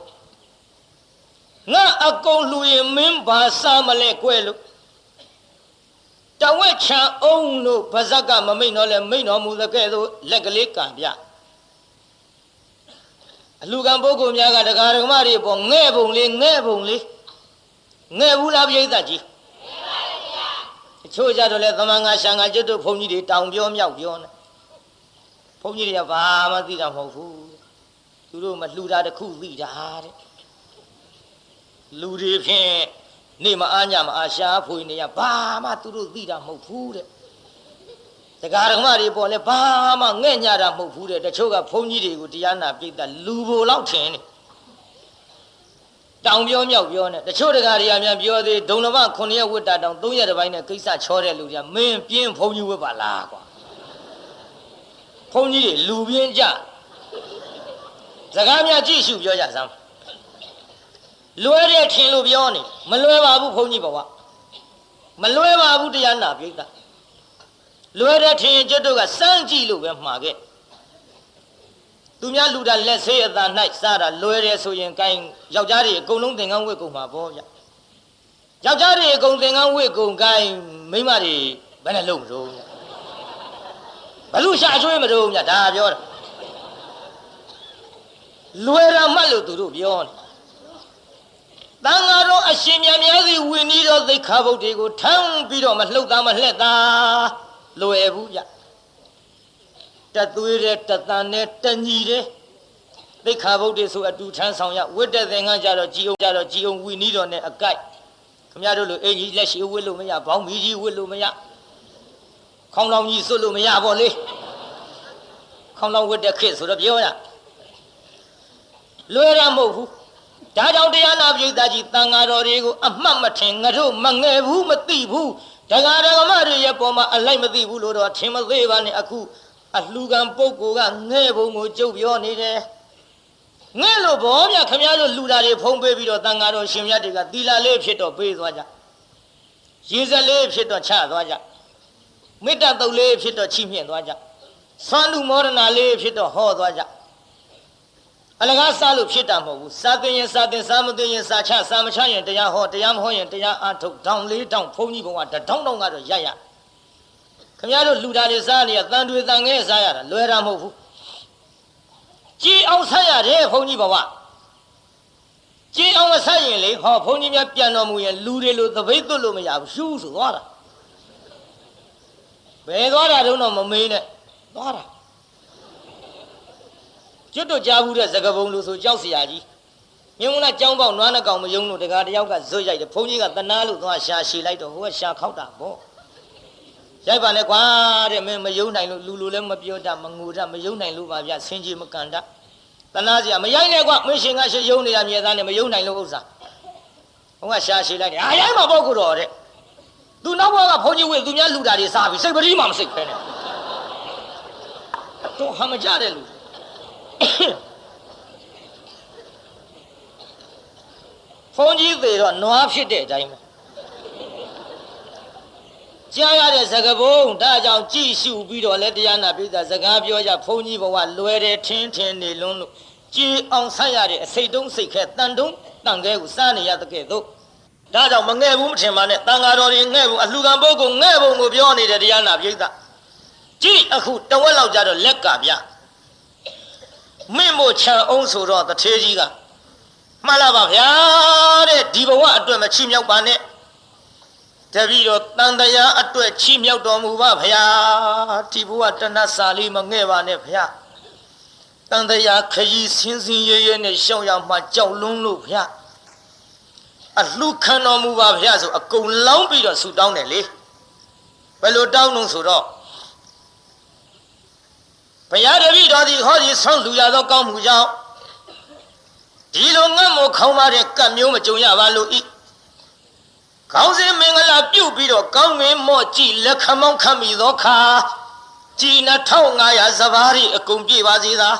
ငါအကုန်လှူရင်မင်းဘာစားမလဲကွယ်လို့တဝက်ချံအောင်လို့ဗဇက်ကမမိတ်တော့လဲမိတ်တော်မူတဲ့ကဲ့သို့လက်ကလေးကံပြအလူကံပုဂ္ဂိုလ်များကတရားဓမ္မတွေပေါ်ငဲ့ပုံလေးငဲ့ဘူးလားပြိဿကြီးငဲ့ပါရဲ့ဗျာအချို့ကြတော့လဲသမန်ငါရှံငါကျွတ်တို့ဘုန်းကြီးတွေတောင်ပြောမြောက်ပြောနေဘုန်းကြီးတွေကဘာမှသိတာမဟုတ်ဘူးသူတို့မလှူတာတခုသိတာတဲ့လူတွေဖြင့်နေမအားညမအားရှားဖွေနေရဘာမှသူတို့သိတာမဟုတ်ဘူးတဲ့တရားဓမ္မတွေပေါ်လဲဘာမှငဲ့ညတာမဟုတ်ဘူးတဲ့တချို့ကဘုန်းကြီးတွေကိုတရားနာပြိဿလူဘိုလောက်ထင်နေတောင်ပြောမြောက်ပြောနေတချို့တရားတွေကများပြောသေးဒုံလမ9ရက်ဝတ်တာတောင်3ရက်တစ်ပိုင်းနဲ့ကိစ္စချောတဲ့လူတွေကမင်းပြင်းဘုန်းကြီးဝတ်ပါလားကွာဘုန်းကြီးတွေလူပြင်းကြစကားများကြည့်ရှုပြောကြစမ်းလွဲတဲ့ထင်လို့ပြောနေမလွဲပါဘူးဘုန်းကြီးဘဝမလွဲပါဘူးတရားနာပြိဿလွဲတဲ့ထင်ကျွတ်တို့ကစမ်းကြည့်လို့ပဲမှာခဲ့သူများလူတာလက်ဆေးအသာ၌စားတာလွဲတယ်ဆိုရင်ကိုင်းယောက်ျားတွေအကုန်လုံးသင်္ကန်းဝတ်ကုန်မှာပေါ့ဗျယောက်ျားတွေအကုန်သင်္ကန်းဝတ်ကုန်ကိုင်းမိန်းမတွေဘယ်နဲ့လုံးမလို့ဗျဘလူရှာချွေးမလို့ဗျဒါပြောတာလွယ်တာမှတ်လို့သူတို့ပြောနေတန်ဃာတော်အရှင်မြတ်များစီဝိနည်းတော်သိက္ခာပုဒ်တွေကိုထမ်းပြီးတော့မလှုပ်သားမလှက်သားလွယ်ဘူးဗျတသွေးတဲ့တသန်နဲ့တညီတဲ့သိက္ခာပုဒ်တွေဆိုအတူထမ်းဆောင်ရဝိတ္တသင်္ကန်းကြတော့ကြည်အောင်ဝိနည်းတော်နဲ့အကိုက်ခမရတို့လိုအင်ကြီးလက်ရှိဝတ်လို့မရဘောင်းမီကြီးဝတ်လို့မရခေါင်းလောင်ကြီးစွတ်လို့မရပေါ့လေခေါင်းလောင်ဝတ်တဲ့ခေတ်ဆိုတော့ပြောရလွယ်ရမဟုတ်ဘူးဒါကြောင့်တရားနာပိဋကကြီးတန်ဃာတော်တွေကိုအမှတ်မထင်ငါတို့မငယ်ဘူးမသိဘူးတရားဓမ္မတွေရဲ့ပေါ်မှာအလိုက်မသိဘူးလို့တော့ထင်မသေးပါနဲ့အခုအလှကံပုဂ္ဂိုလ်ကငဲ့ဘုံကိုကြုတ်ပြောနေတယ်ငဲ့လို့ဘောဗျခမရတို့လူတာတွေဖုံးပေးပြီးတော့တန်ဃာတော်ရှင်မြတ်တွေကသီလလေးဖြစ်တော့ပေးသွားကြရေစက်လေးဖြစ်တော့ချသွားကြမေတ္တာတုတ်လေးဖြစ်တော့ချီးမြှင့်သွားကြဆွမ်းလူမောဒနာလေးဖြစ်တော့ဟောသွားကြအလကားစားလို့ဖြစ်တာမဟုတ်ဘူးစာသင်ရင်စာသင်စားမသင်ရင်စာချစာမချရင်တရားဟောတရားမဟောရင်တရားအားထုတ်တောင်းလေးတောင်းဘုန်းကြီးဘုံကတထောင်းတောင်းကတော့ရရခင်ဗျားတို့လူသားတွေစားနေရတန်တွေတန်ငဲစားရတာလွယ်တာမဟုတ်ဘူးကြည်အောင်ဆက်ရတယ်ဘုန်းကြီးဘဝကြည်အောင်မဆက်ရင်လေဟောဘုန်းကြီးများပြန်တော်မူရင်လူတွေလိုသပိတ်သွတ်လို့မရဘူးရှူးဆိုသွားတာဘယ်သွားတာတုံးတော့မမေးနဲ့သွားတာကျွတ်တို့ကြားဘူးတဲ့စကပုံလို့ဆိုကြောက်เสียကြီးမြုံလာကြောင်းပေါက်နွားနှကောင်မယုံလို့တကားတယောက်ကဇွတ်ရိုက်တယ်ဘုန်းကြီးကတနာလို့သွားရှာရှည်လိုက်တော့ဟိုကရှာခောက်တာပေါ့ ရိုက်ပါနဲ့ကွာတဲ့မင်းမယုံနိုင်လို့လူလူလည်းမပြောတတ်မငိုတတ်မယုံနိုင်လို့ပါဗျဆင်းကြီးမကန်တတ်တနာစရာမရိုက်နဲ့ကွာမင်းရှင်ကရှယုံနေတာမြေသားနဲ့မယုံနိုင်လို့ဥစ္စာဘုံကရှာရှိလိုက်တယ်အာရိုက်မှာပေါ့ကိုတော်တဲ့သူနောက်ဘက်ကဘုန်းကြီးဝေသူများလူတာတွေစားပြီးစိတ်ပတိမှမစိတ်ခဲနဲ့တော့ဟာမကြတဲ့လူဘုန်းကြီးသေးတော့နွားဖြစ်တဲ့အတိုင်းပဲကြားရတဲ့စကားပုံဒါကြောင့်ကြည်ရှုပြီးတော့လက်တရားနာပိဿစကားပြောကြဘုန်းကြီးဘဝလွယ်တယ်ထင်းထင်းနေလွန်းလို့ကြည်အောင်ဆက်ရတဲ့အစိတ်တုံးစိတ်ခဲတန်တုံးတန်ခဲကိုစားနေရတဲ့ကဲ့သို့ဒါကြောင့်မငဲ့ဘူးမထင်ပါနဲ့တန်ဃာတော်တွေငဲ့ဘူးအလှခံပုဂ္ဂိုလ်ငဲ့ပုံကိုပြောနေတဲ့တရားနာပိဿကြည်အခုတဝက်လောက်ကြတော့လက်ကဗျမင်းမို့ခြံအောင်ဆိုတော့တထေးကြီးကမှန်လားပါဗျာတဲ့ဒီဘဝအတွက်မချီမြောက်ပါနဲ့တပည့်တော်တန်တရားအတွက်ချီမြောက်တော်မူပါဗျာဒီဘဝတဏှာစာလေးမငဲ့ပါနဲ့ဗျာတန်တရားခရီးစင်းစင်းရဲရဲနဲ့ရှောင်းရမှကြောက်လွန်းလို့ဗျာအလှခံတော်မူပါဗျာဆိုအကုန်လောင်းပြီးတော့ဆူတောင်းတယ်လေဘယ်လိုတောင်းလို့ဆိုတော့ဘုရားတပည့်တော်ဒီဟောဒီဆောင်းလူရသောကောင်းမှုကြောင့်ဒီလိုငတ်မို့ခေါင်းပါတဲ့ကတ်မျိုးမကြုံရပါလို့ဤကောင်းစင်မင်္ဂလာပြုတ်ပြီးတော့ကောင်းငင်မော့ကြည့်လက်ခမောင်းခတ်မိသောခါကြည်2500စပါးရီအကုန်ပြည့်ပါစေသာ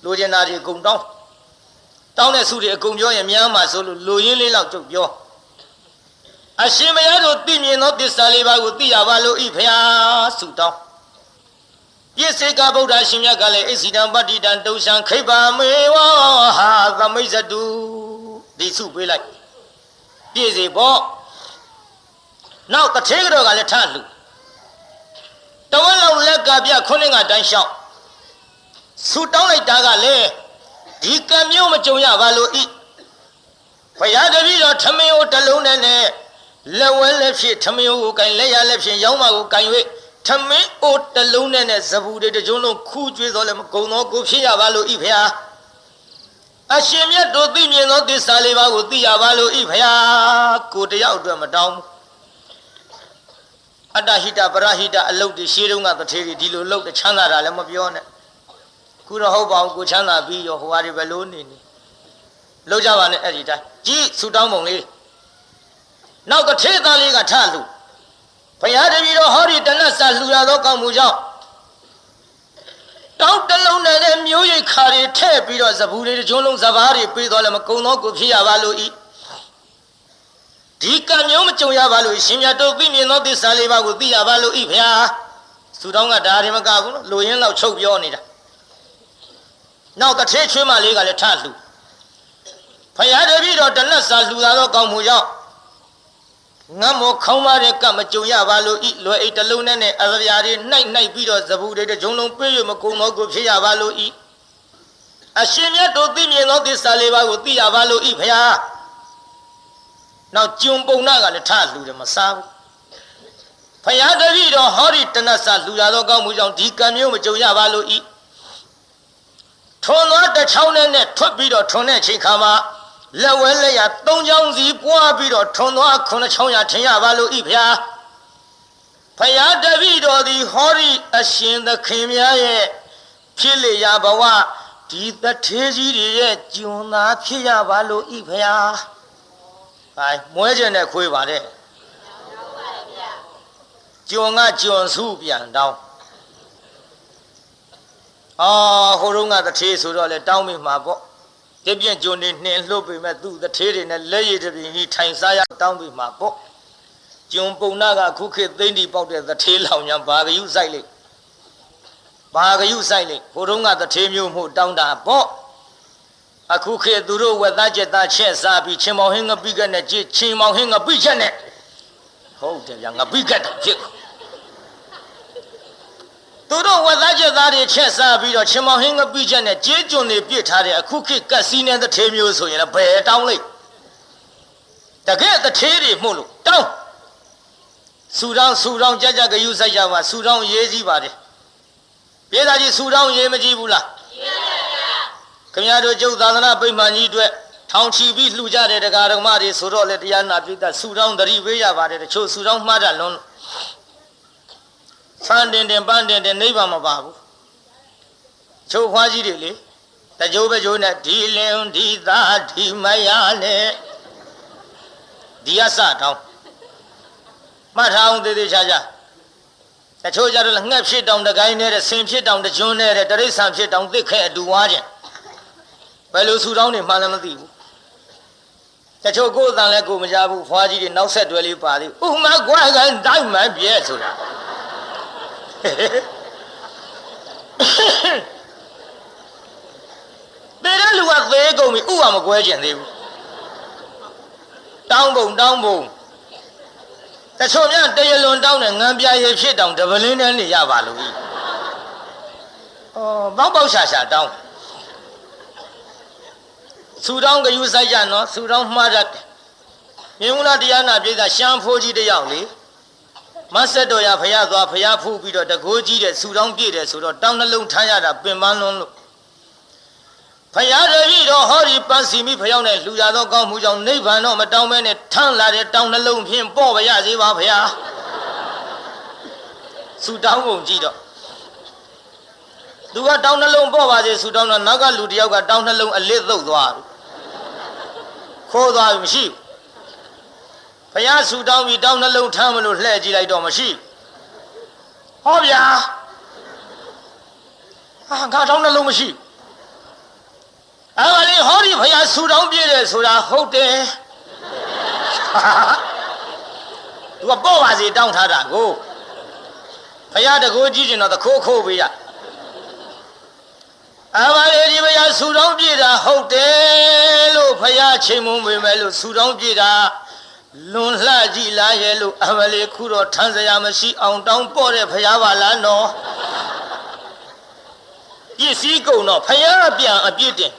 လိုချင်တာတွေအကုန်တောင်းတဲ့စုတွေအကုန်ပြောရင်များမှာဆိုလို့လိုရင်းလေးလောက်ကြုတ်ပြောအရှင်မရတို့သိမြင်သောသစ္စာလေးပါးကိုသိရပါလို့ဤဖျားစုတောင်းပြည့်စေကဗုဒ္ဓရှင်မြတ်ကလည်းဣစီတံပတ္တိတံတုံရှံခိဗ္ဗမေဝဟာသမိတ်ဇတုဒီစုပေးလိုက်ပြည့်စေပေါ့နောက်တထေးတော်ကလည်းထလှတဝက်လောက်လက်ကပြခုနှစ်ကတိုင်းလျှောက်ဆူတောင်းလိုက်တာကလည်းဒီကံမျိုးမကြုံရပါလို့ဤဘုရားတပည့်တော်ထမင်းကိုတလုံးနဲ့လက်ဝဲလက်ဖြစ်ထမင်းကိုကင်လက်ရလက်ဖြစ်ရောင်းမကိုကင်၍ထမင်းအိုတလုံးနဲ့ဇဘူးတွေတကြုံလုံးခူးကျွေးတော်လည်းမကုံတော့ကိုဖြစ်ရပါလို့ဤဖျားအရှင်မြတ်တို့သိမြင်သောသစ္စာလေးပါးကိုသိရပါလို့ဤဖျားကိုတယောက်အတွက်မတောင်းဘူးအတ္တဟိတပရဟိတအလုတ်တွေရှေးတုန်းကတထေးတွေဒီလိုလုတ်ချမ်းသာတာလည်းမပြောနဲ့ခုတော့ဟုတ်ပါဘူးကိုချမ်းသာပြီးရောဟိုဟာတွေဘယ်လိုနေလုတ်ကြပါနဲ့အဲ့ဒီတိုင်းကြည်ဆူတောင်းပုံလေးနောက်တထေးသားလေးကထလူဘုရားတပည့်တော်ဟောဒီတဏှတ်စာလှူရသောကောင်းမှုကြောင့်တောင်းတလုံးနဲ့မျိုးရိတ်ခါတွေထည့်ပြီးတော့ဇဘူးတွေကျွန်းလုံးဇဘာတွေပေးတော်လည်းမကုံတော့ကိုဖြစ်ရပါလို့ဤဒီကံမျိုးမကြုံရပါလို့ရှင်မြတ်တို့သိမြင်သောသစ္စာလေးပါးကိုသိရပါလို့ဤဗျာသူတောင်းကဒါတွေမကဘူးနော်လူရင်းလောက်ချုပ်ပြောနေတာနောက်တထေးချွေးမလေးကလည်းထလှူဘုရားတပည့်တော်တဏှတ်စာလှူရသောကောင်းမှုကြောင့်ငတ်မောခေါင်းပါတဲ့ကမကြုံရပါလို့ဤလွယ်အိတ်တလုံးနဲ့အစရာတွေနှိုက်ပြီးတော့ဇဘူးတွေတကြုံလုံးပေးရမကုံတော့ကိုဖြစ်ရပါလို့ဤအရှင်မြတ်တို့သိမြင်သောသစ္စာလေးပါးကိုသိရပါလို့ဤဖျားနောက်ကျုံပုံနာကလည်းထလှူတယ်မစားဘူးဖျားတပည့်တော်ဟောဒီတဏှတ်စာလှူရသောကောင်းမှုကြောင့်ဒီကံမျိုးမကြုံရပါလို့ဤထွန်သွားတစ်ချောင်းနဲ့ထွက်ပြီးတော့ထွန်တဲ့ချိန်ခါမှာလက်ဝဲလက်ရ၃ချောင်းစီပွားပြီးတော့ထွန်သွား9ချောင်းရထင်ရပါလို့ဤဖျားဖျားတပည့်တော်သည်ဟောဒီအရှင်သခင်များရဲ့ဖြစ်လေရဘဝဒီတထေးကြီးတွေရဲ့ကျွန်းသားဖြစ်ရပါလို့ဤဖျားဟိုင်မွဲကျင်တဲ့ခွေးပါတဲ့ကျွန်းကကျွန်းစုပြန်တောင်းဟိုတုန်းကတထေးဆိုတော့လေတောင်းမိမှာပေါ့တပြင်းကျွန်းနေနှင်လှုပ်ပေမဲ့သူ့တထေးတွေနဲ့လက်ရည်တပြင်းကြီးထိုင်စားရတောင်းမိမှာပေါ့ကျွန်းပုံနာကခုခေတ်သိမ့်တီပေါက်တဲ့တထေးလောင်ညာဘာဂယုဆိုင်လိမ့်ဘာဂယုဆိုင်လိမ့်ဟိုတုန်းကတထေးမျိုးမှုတောင်းတာပေါ့အခုခေတ်သူတို့ဝက်သားချက်သားချက်စားပြီးချင်းမောင်ဟင်းငပိကက်နဲ့ကြည့်ချင်းမောင်ဟင်းငပိချက်နဲ့ဟုတ်တယ်ဗျာငပိကက်တော့ဖြစ်သူတို့ဝက်သားချက်သားတွေချက်စားပြီးတော့ချင်းမောင်ဟင်းငပိချက်နဲ့ကြေးကျွန်းတွေပြစ်ထားတဲ့အခုခေတ်ကတ်စီးနေတဲ့ထေးမျိုးဆိုရင်လည်းဘယ်တောင်းလိုက်တကယ်တထေးတွေမှုလို့တောင်းဆူတောင်းကြကြဂယုဆိုင်ကြပါဆူတောင်းရေးကြီးပါတယ်ပြေးသားကြီးဆူတောင်းရေးမကြည့်ဘူးလားခင်ဗျားတို့ကျုပ်သာသနာ့ဗိမာန်ကြီးအတွက်ထောင်ချီပြီးလှူကြတဲ့တရားဓမ္မတွေဆိုတော့လေတရားနာပိဋကဆူတောင်းသတိပေးရပါတယ်တချို့ဆူတောင်းမှားတာလွန်း ဖန်တင်ပန်းတင်နိဗ္ဗာန်မပါဘူးချိုးခွားကြီးတွေလေတကြိုးပဲကြိုးနဲ့ဒီလင်းဒီသားဒီမယားနဲ့ဒီအစတောင်းမှတ်ထားအောင်သေးသေးချာချာတချို့ကြတော့ငှက်ဖြစ်တောင်တကိုင်းနဲ့ဆင်ဖြစ်တောင်တကျွန်းနဲ့တရိษံဖြစ်တောင်သစ်ခဲအတူဝါခြင်းဘယ်လိုဆူတောင်းနေမှလည်းမသိဘူးတချို့ကိုယ်အတန်လည်းကိုမကြဘူးဖွားကြီးတွေနောက်ဆက်တွဲလေးပါသေးဥမကွာကန်တိုင်းမှပြဲဆိုတာတဲ့လူကသေးကုန်ပြီဥပါမကွဲကျင်သေးဘူးတောင်းပုံတချို့များတရလွန်တောင်းတဲ့ငံပြရည်ဖြစ်တောင်တပလင်းနဲ့နေရပါလို့ပေါက်ရှာတောင်းဆူတောင်းကယူဆိုင်ကြနော်ဆူတောင်းမှားတတ်မြင်ဦးလားတရားနာပြည်သာရှမ်းဖိုးကြီးတယောက်လေမဆက်တော်ရဖရသွားဖရဖူးပြီးတော့တကိုးကြီးတဲ့ဆူတောင်းပြည့်တယ်ဆိုတော့တောင်းနှလုံးထားရတာပင်ပန်းလွန်းလို့ဖယားတပည့်တော်ဟောဒီပန်းစီမိဖျောင်းနဲ့လှူရသောကောင်းမှုကြောင့်နိဗ္ဗာန်တော့မတောင်းမဲနဲ့ထမ်းလာတဲ့တောင်းနှလုံးဖြင့်ပေါ့ပါရစေပါဖယားဆူတောင်းပုံကြည့်တော့သူကတောင်းနှလုံးပေါ့ပါစေဆူတောင်းတော့နောက်ကလူတယောက်ကတောင်းနှလုံးအလစ်သုတ်သွားပြီခိုးသွားပြီမရှိဘူးဖယားဆူတောင်းပြီးတောင်းနှလုံးထမ်းမလို့လှဲ့ကြည့်လိုက်တော့မရှိဟောဗျာငါတောင်းနှလုံးမရှိအဲ့ဒါလေးဟောဒီဖယားဆူတောင်းပြည့်တယ်ဆိုတာဟုတ်တယ်သူကပေါ့ပါစေတောင်းထားတာကိုဖယားတကိုးကြည့်ကျင်တော့တခိုးပေးရအဲ့ဒါလေးဒီဖယားဆူတောင်းပြည့်တာဟုတ်တယ်လို့ဖယားချိန်မုံပေမဲ့လို့ဆူတောင်းပြည့်တာလွန်လှကြည့်လာရဲ့လို့အမလေးခုတော့ထမ်းစရာမရှိအောင်တောင်းပေါ့တဲ့ဖယားပါလားနော်ပစ္စည်းကုန်တော့ဖယားပြန်အပြစ်တင်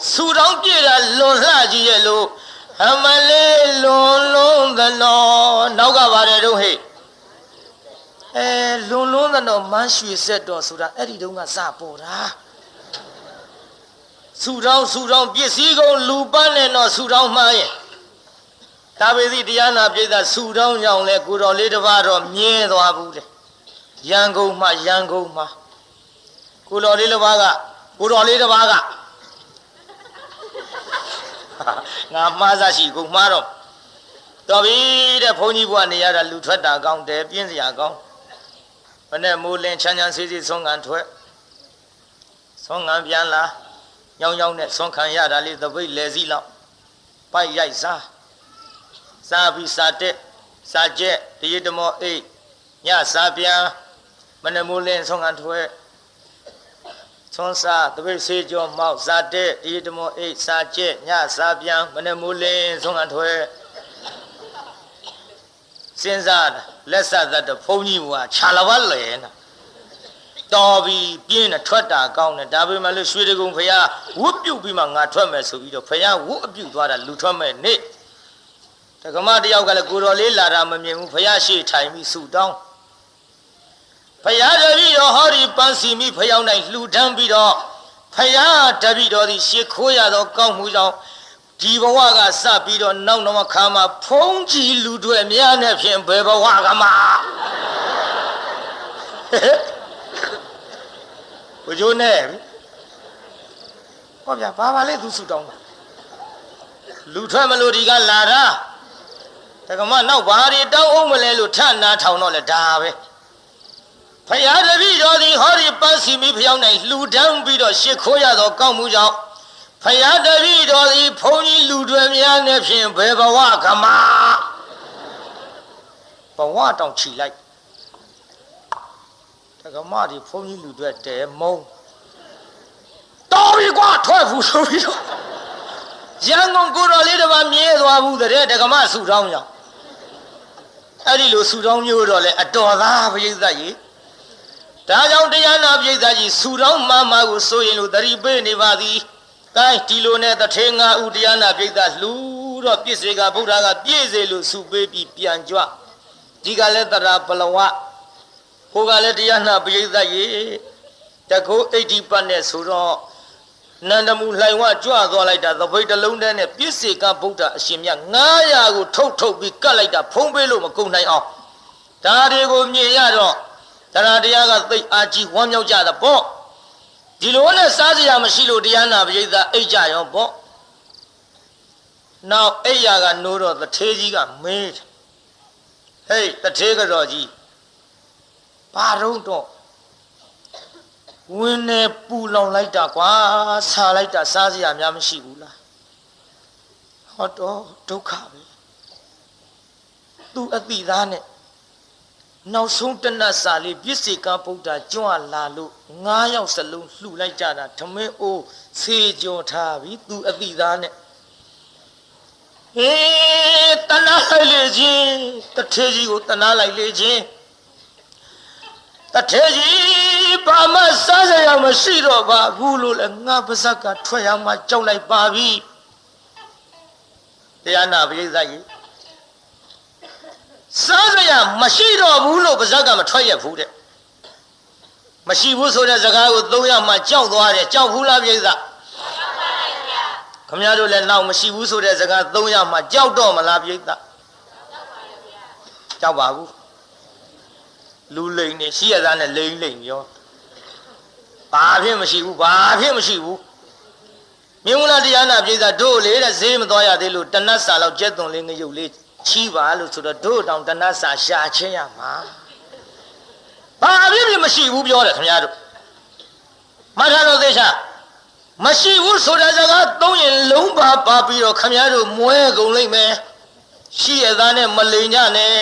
ဆူတောင်းပြည့်တာလွန်လှကြည့်ရဲ့လို့အမလေးလွန်သနော်နောက်ကပါတယ်တော့ဟဲ့လွန်သနော်မန်းရွှေဆက်တော်ဆိုတာအဲ့ဒီတုန်းကစပေါ်တာဆူတောင်းပစ္စည်းကုန်လူပန်းနဲ့တော့ဆူတောင်းမှားရဲ့ဒါပေသည့်တရားနာပြည်သားဆူတောင်းကြောင့်လဲကိုတော်လေးတစ်ပါးတော့မြဲသွားဘူးလေရန်ကုန်မှာကိုတော်လေးတစ်ပါးကငါမှားစားရှိကုန်မှားတော့တော်ပြီတဲ့ဘုန်းကြီးဘုရားနေရတာလူထွက်တာကောင်းတယ်ပြင်းစရာကောင်းဘယ်နဲ့မိုးလင်းချမ်းစီဆုံးကန်ထွက်ဆုံးကန်ပြန်လာညောင်းနဲ့ဆုံးခံရတာလေးသပိတ်လဲစီလောက်ပိုက်ရိုက်စားပြီးစားတဲ့စားကျက်တရေတမောအိတ်ညစားပြန်မနဲ့မိုးလင်းဆုံးကန်ထွက်သွန်စားတပိတ်ဆေးကြောမောက်စားတဲ့တရေတမောအိတ်စားကျက်ညစားပြန်မနဲ့မိုးလင်းဆုံးကန်ထွက်စဉ်းစားလက်ဆက်သက်တဲ့ဘုန်းကြီးကခြာလဝတ်လဲနော်တော်ပြီပြင်းနဲ့ထွက်တာကောင်းတယ်ဒါပေမဲ့လို့ရွှေတကုံဖယားဝတ်ပြုတ်ပြီးမှငါထွက်မယ်ဆိုပြီးတော့ဖယားဝတ်အပြုတ်သွားတာလူထွက်မဲ့နေ့တက္ကမတယောက်ကလည်းကိုတော်လေးလာတာမမြင်ဘူးဖယားရှေ့ထိုင်ပြီးဆူတောင်းဖယားတပည့်တော်ဟောဒီပန်းစီမိဖယား၌လှူဒန်းပြီးတော့ဖယားတပည့်တော်သည်ရှေ့ခိုးရသောကောင်းမှုကြောင့်ဒီဘဝကစပြီးတော့နောက်နောက်ခါမှာဖုံးကြီးလူတွေများနဲ့ဖြင့်ဘယ်ဘဝကမှဘုရားနဲ့ဟောဗျာဘာလဲသူဆူတောင်းတာလူထွက်မလို့ဒီကလာတာတက္ကမနောက်ဘာတွေတောင်းအောင်မလဲလို့ထနာထောင်တော့လေဒါပဲဖယားတပည့်တော်သည်ဟောဒီပန်းစီမိဖျောင်း၌လှူဒန်းပြီးတော့ရှ िख ိုးရသောကောင်းမှုကြောင့်ဖယားတပည့်တော်သည်ဘုန်းကြီးလူတွေများနဲ့ဖြင့်ဘယ်ဘဝကမှဘဝတောင်ချီလိုက်တက္ကမဒီဘုန်းကြီးလူတွေတဲမုံတော်ပြီကွာထွက်ဘူးဆိုပြီးတော့ရန်ကုန်ကိုတော်လေးတစ်ပါးမြဲသွားဘူးတဲ့တက္ကမဆူတောင်းကြောင့်အဲ့ဒီလိုဆူတောင်းမျိုးတော့လေအတော်သားပရိသတ်ကြီးဒါကြောင့်တရားနာပရိသတ်ကြီးဆူတောင်းမှကိုဆိုရင်လို့သတိပေးနေပါသည်ကိုင်းဒီလိုနဲ့တထေငါဥတရားနာပရိသတ်လှူတော့ပြည့်စေကဗုဒ္ဓကပြည့်စေလို့ဆူပေးပြီးပြန်ကြွဒီကလည်းတရာပလဝဟိုကလည်းတရားနာပရိသတ်ကြီးတကော80ပတ်နဲ့ဆိုတော့နန္ဒမူလှိုင်ဝကြွသွားလိုက်တာသပိတ်တလုံးတည်းနဲ့ပြည့်စေကဗုဒ္ဓအရှင်မြတ်900ကိုထုတ်ပြီးကတ်လိုက်တာဖုံးပေးလို့မကုန်နိုင်အောင် ဒါတွေကိုမြင်ရတော့တရားတရားကသိအာကြီးဝမ်းမြောက်ကြတာပေါ့ဒီလိုနဲ့စားစရာမရှိလို့တရားနာပရိသတ်အိတ်ကြရောပေါ့နောက်အိယာကနိုးတော့တထေးကြီးကမေးဟေးတထေးကတော်ကြီးဘာတော့ဝင်းနေပူလောင်လိုက်တာကွာဆာလိုက်တာစားစရာများမရှိဘူးလားဟောတော့ဒုက္ခပဲသူအတိသားနဲ့နောက်ဆုံးတနတ်စာလေးပြည့်စေကဗုဒ္ဓကျွမ်းလာလို့9ယောက်စလုံးလှူလိုက်ကြတာဓမင်းအိုးဆေးကြော်ထားပြီသူအတိသားနဲ့ဟေးတနာလိုက်လေချင်းတထေးကြီးကိုတနာလိုက်လေချင်းတထေးကြီးဘာမှစားစရာမရှိတော့ပါဘူးလို့လည်းငါပါဇက်ကထွက်ရောက်မှကြောက်လိုက်ပါပြီတရားနာပရိသတ်ကြီးစားစရာမရှိတော့ဘူးလို့ပါဇက်ကမထွက်ရဘူးတဲ့မရှိဘူးဆိုတဲ့စကားကို3ယောက်မှကြောက်သွားတယ်ကြောက်ဘူးလားပရိသတ်ခမရတို့လည်းနောက်မရှိဘူးဆိုတဲ့စကား3ယောက်မှကြောက်တော့မလားပရိသတ်ကြောက်ပါဘူးလူလိန်နေရှိရသားနဲ့လိန်လိန်ပြောဘာဖြစ်မရှိဘူးဘာဖြစ်မရှိဘူးမြင်မလားတရားနာပရိသတ်တို့လေတဲ့ဈေးမသွားရသေးလို့တနတ်စာလောက်ကျက်သွန်လေးငရုတ်လေးချီးပါလို့ဆိုတော့တို့တောင်တနတ်စာရှာချင်းရမှာဘာဖြစ်မရှိဘူးပြောတယ်ခင်ဗျားတို့မထာတော့သေချာမရှိဘူးဆိုတဲ့စကားသုံးရင်လုံးပါပြီးတော့ခင်ဗျားတို့မွဲကုန်လိမ့်မယ်ရှိရသားနဲ့မလိန်ကြနဲ့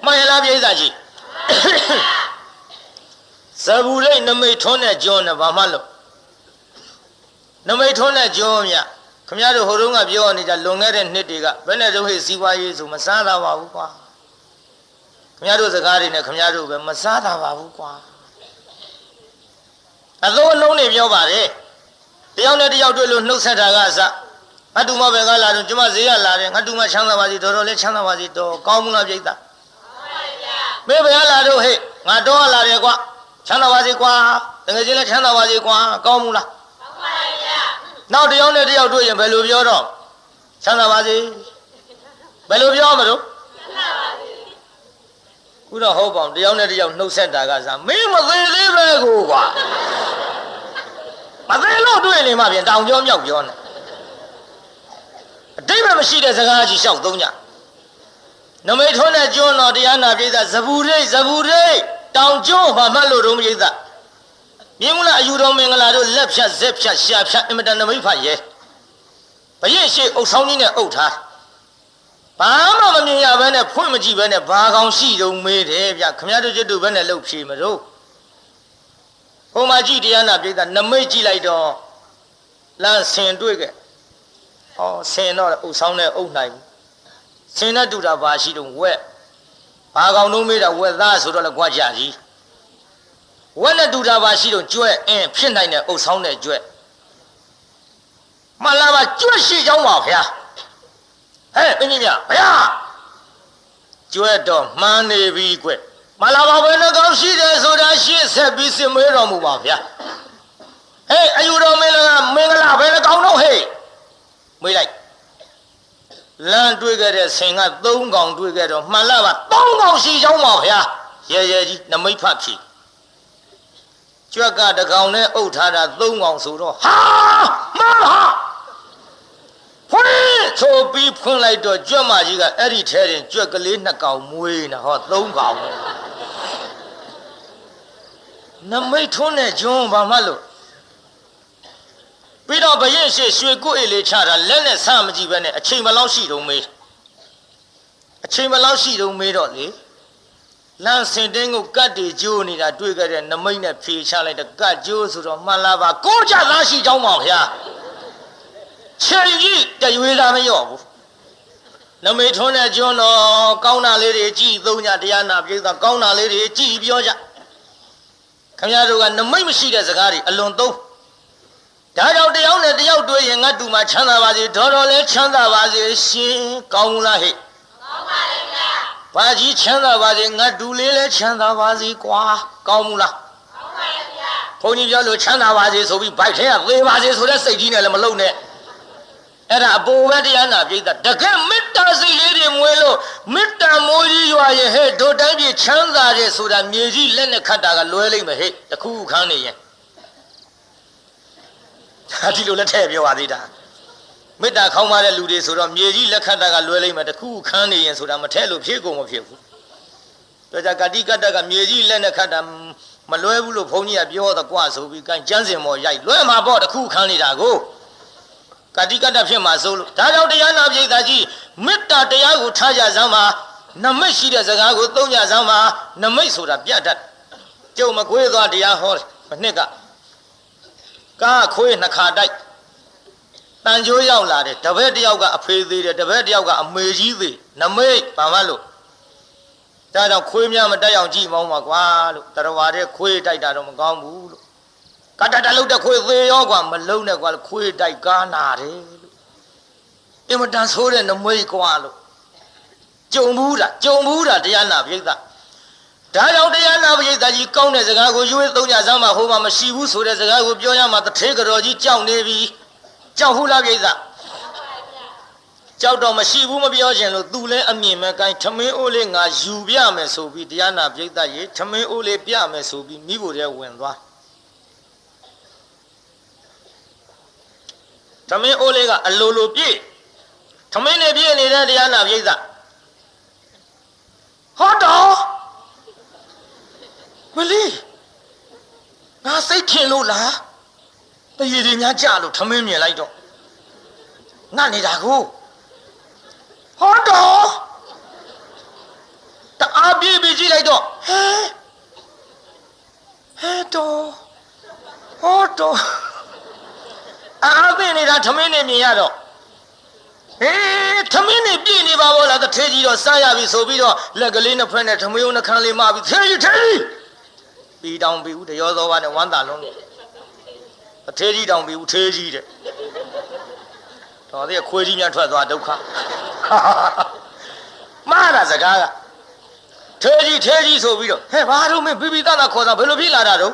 မှန်ရလားပရိသတ်ကြီးဇဘူရိတ်နမိတ်ထွန်းတဲ့ကျွန်းနဲ့ဘာမှလို့နမိတ်ထွန်းတဲ့ကျွန်းမြခမရတို့ဟိုတုန်းကပြောနေကြလွန်ခဲ့တဲ့နှစ်တွေကဘယ်နဲ့တော့ဟိစီးပွားရေးဆိုမစားတာပါဘူးကွာခမရတို့စကားတွေနဲ့ခမရတို့ပဲမစားတာပါဘူးကွာအလုံးအလုံးနေပြောပါတယ်တယောက်နဲ့တယောက်တွေ့လို့နှုတ်ဆက်တာကအစငါတူမပဲကလာတော့ကျမဈေးရလာတယ်ငါတူမချမ်းသာပါစီတော်တော်လေးချမ်းသာပါစီတော်ကောင်းမှုလားပြိတ္တာမေဘယ်လာတော့ဟဲ့ငါတော့လာတယ်ကွာချမ်းသာပါစေကွာတကယ်ချင်းလည်းချမ်းသာပါစေကွာကောင်းမှုလားကောင်းပါဗျာနောက်တယောက်နဲ့တယောက်တွေ့ရင်ဘယ်လိုပြောတော့ချမ်းသာပါစေဘယ်လိုပြောမလို့ချမ်းသာပါစေခုတော့ဟုတ်ပါအောင်တယောက်နဲ့တယောက်နှုတ်ဆက်တာကစားမင်းမသေးသေးပဲကိုကွာမသေးလို့တွေ့နေမှပြင်တောင်ပြောမြောက်ပြောနေအတိတ်ပဲမရှိတဲ့စကားကြီးလျှောက်သုံးကြနမိတ်ထွန်းတဲ့ကျွန်းတော်တရားနာပြည်သားဇဘူရိတ်တောင်ကျွန်းဘာမှလို့တော့မရိတ်သားမြင်မလားအယူတော်မင်္ဂလာတို့လက်ဖြတ်ဇက်ဖြတ်ရှာဖြတ်အင်မတန်နမိတ်ဖတ်ရဲဘရင်ရှိအုပ်ဆောင်ကြီးနဲ့အုပ်ထားဘာမှမမြင်ရဘဲနဲ့ဖွင့်မကြည့်ဘဲနဲ့ဘာကောင်ရှိတုံမေးတယ်ဗျခမရတို့ကျွတ်တို့ဘဲနဲ့လှုပ်ဖြေမလို့ဟိုမှာကြည့်တရားနာပြည်သားနမိတ်ကြည့်လိုက်တော့လမ်းဆင်တွေ့ခဲ့ဟောဆင်တော့အုပ်ဆောင်နဲ့အုပ်နိုင်ဆင်းနဲ့တူတာဘာရှိတော့ဝက်ဘာကောင်လုံးမေးတာဝက်သားဆိုတော့လည်းကြွားကြကြီးဝက်နဲ့တူတာဘာရှိတော့ကျွဲအင်းဖြစ်နိုင်တဲ့အုပ်ဆောင်တဲ့ကျွဲမှန်လားပါကျွဲရှိကြောင်းပါဗျာဟဲ့ပြင်းပြဗျာကျွဲတော့မှန်နေပြီကွမှန်လားပါဘယ်နှကောင်ရှိတယ်ဆိုတာရှင်းဆက်ပြီးစင်မေးတော်မူပါဗျာဟဲ့အယူတော်မင်းလားဘယ်နှကောင်တော့ဟဲ့မေးလိုက်လမ်းတွေ့ခဲ့တဲ့ဆင်က3កောင်တွေ့ခဲ့တော့မှန်လားပါ3កောင်ရှိကြောင်းပါဗျာရဲကြီးနမိတ်ဖတ်ဖြေကျွက်ကတကောင်နဲ့အုပ်ထားတာ3កောင်ဆိုတော့ဟာမဟာဖွင့်ဆိုပြီးဖွင့်လိုက်တော့ကျွက်မကြီးကအဲ့ဒီထဲတင်ကျွက်ကလေး2កောင်မွေးနေဟော3កောင်နမိတ်ထွန်းတဲ့ကျွန်းဘာမှလို့ပြီးတော့ဘရင်ရှိရွှေကုတ်အေးလေးချတာလက်နဲ့ဆမကြည့်ပဲနဲ့အချိန်မလောက်ရှိတုံးမေးတော့လေလမ်းစင်တင်းကိုကတ်တီကျိုးနေတာတွေ့ခဲ့တဲ့နမိတ်နဲ့ဖြေချလိုက်တဲ့ကတ်ကျိုးဆိုတော့မှန်လားပါကိုကြသားရှိကြောင်းပါဗျာချေကြီးတရွေးသားမရော့ဘူးနမိတ်ထွန်းတဲ့ကျွန်းတော်ကောင်းတာလေးတွေကြည်သုံးကြတရားနာပြည်သားကောင်းတာလေးတွေကြည်ပြောကြခင်ဗျားတို့ကနမိတ်မရှိတဲ့စကားတွေအလွန်သုံးဒါကြောင့်တယောက်နဲ့တယောက်တွေ့ရင်ငါတူမှာချမ်းသာပါစေတော်တော်လေးချမ်းသာပါစေရှင်ကောင်းလားဟဲ့ကောင်းပါလေဗျာဘာကြီးချမ်းသာပါစေငါတူလေးလည်းချမ်းသာပါစေကွာကောင်းမှုလားကောင်းပါလေဗျာဘုန်းကြီးပြောလို့ချမ်းသာပါစေဆိုပြီးဘိုက်ထဲကသေပါစေဆိုတဲ့စိတ်ကြီးနဲ့လည်းမလုံနဲ့ အဲ့ဒါအပေါ်ပဲတရားနာပြိဿတကယ်မေတ္တာစိတ်လေးတွေမွေးလို့မေတ္တာမိုးကြီးရွာရင်ဟဲ့ဒုတိုင်းပြည်ချမ်းသာတယ်ဆိုတာမြေကြီးလက်နဲ့ခတ်တာကလွဲလိမ့်မယ်ဟဲ့တခုခန်းနေရင်ဒီလိုလက်ထည့်ပြောပါသေးတာမေတ္တာခေါင်းပါတဲ့လူတွေဆိုတော့မြေကြီးလက်ခတ်တာကလွဲလိမ့်မယ်တခုခန်းနေရင်ဆိုတာမထည့်လို့ဖြစ်ကုန်မဖြစ်ဘူးတော့ကြဂတိကတ္တကမြေကြီးလက်နဲ့ခတ်တာမလွဲဘူးလို့ဘုန်းကြီးကပြောတော့ကွာဆိုပြီးကန်ကျမ်းစင်မော်ရိုက်လွဲမှာပေါ့တခုခန်းနေတာကိုကတိကတ္တဖြစ်မှာစိုးလို့ဒါကြောင့်တရားနာပိဋကကြီးမေတ္တာတရားကိုထားကြစမ်းပါနမိတ်ရှိတဲ့စကားကိုသုံးကြစမ်းပါနမိတ်ဆိုတာပြတ်တတ်ကျုံမကွေးသွားတရားဟောမနှစ်ကကားခွေးနှစ်ခါတိုက်တန်ကြိုးရောက်လာတယ်တပည့်တယောက်ကအဖေသေးတယ်တပည့်တယောက်ကအမေကြီးသေးနမိတ်ဘာမှလို့ဒါကြောင့်ခွေးများမတက်အောင်ကြည့်မောင်းပါကွာလို့တရဝါတဲ့ခွေးတိုက်တာတော့မကောင်းဘူးလို့ကတတလုံးတဲ့ခွေးသေးရောကွာမလုံးနဲ့ကွာခွေးတိုက်ကားနာတယ်လို့အင်မတန်ဆိုးတဲ့နမိတ်ကွာလို့ကြုံဘူးတာတရားနာပိဋကဒါကြောင့်တရားနာပိဋကကြီးကောင်းတဲ့စကားကိုရွေးသုံးကြစမ်းမှာဟိုမှာမရှိဘူးဆိုတဲ့စကားကိုပြောရမှာတထေးကတော်ကြီးကြောက်နေပြီကြောက်ဟုတ်လားပိဋကကြောက်တော့မရှိဘူးမပြောချင်လို့သူလဲအမြင်မဲ့ကိုင်းထမင်းအိုးလေးငါယူပြမယ်ဆိုပြီးတရားနာပိဋကရေထမင်းအိုးလေးပြမယ်ဆိုပြီးမိဖို့တဲ့ဝင်သွားထမင်းအိုးလေးကအလိုလိုပြည့်ထမင်းနဲ့ပြည့်နေတဲ့တရားနာပိဋကဟောတော်မလီငါစိတ်ထင်လို့လားတရေတွေများကြလို့ထမင်းမြင်လိုက်တော့ငါနေတာကိုဟောတော်တအားပြေးပြီးကြည့်လိုက်တော့ဟဲတော်ဟောတော်အားသိနေတာထမင်းနဲ့မြင်ရတော့ထမင်းနဲ့ပြည့်နေပါဘောလားတထေးကြီးတော့စားရပြီဆိုပြီးတော့လက်ကလေးနှစ်ဖက်နဲ့ထမင်းုံနှခမ်းလေးမပြီးထေးကြီးပြီးတောင်ပြီးဦးတရောသောဘာနဲ့ဝမ်းသာလုံးတထေးကြီးတောင်ပြီးဦးထေးကြီးတဲ့တော်သေးခွေးကြီးများထွက်သွားဒုက္ခမှားတာစကားကထေးကြီးဆိုပြီးတော့ဟဲ့ဘာလို့မင်းပြီးသားခေါ်တာဘယ်လိုဖြစ်လာတာတော့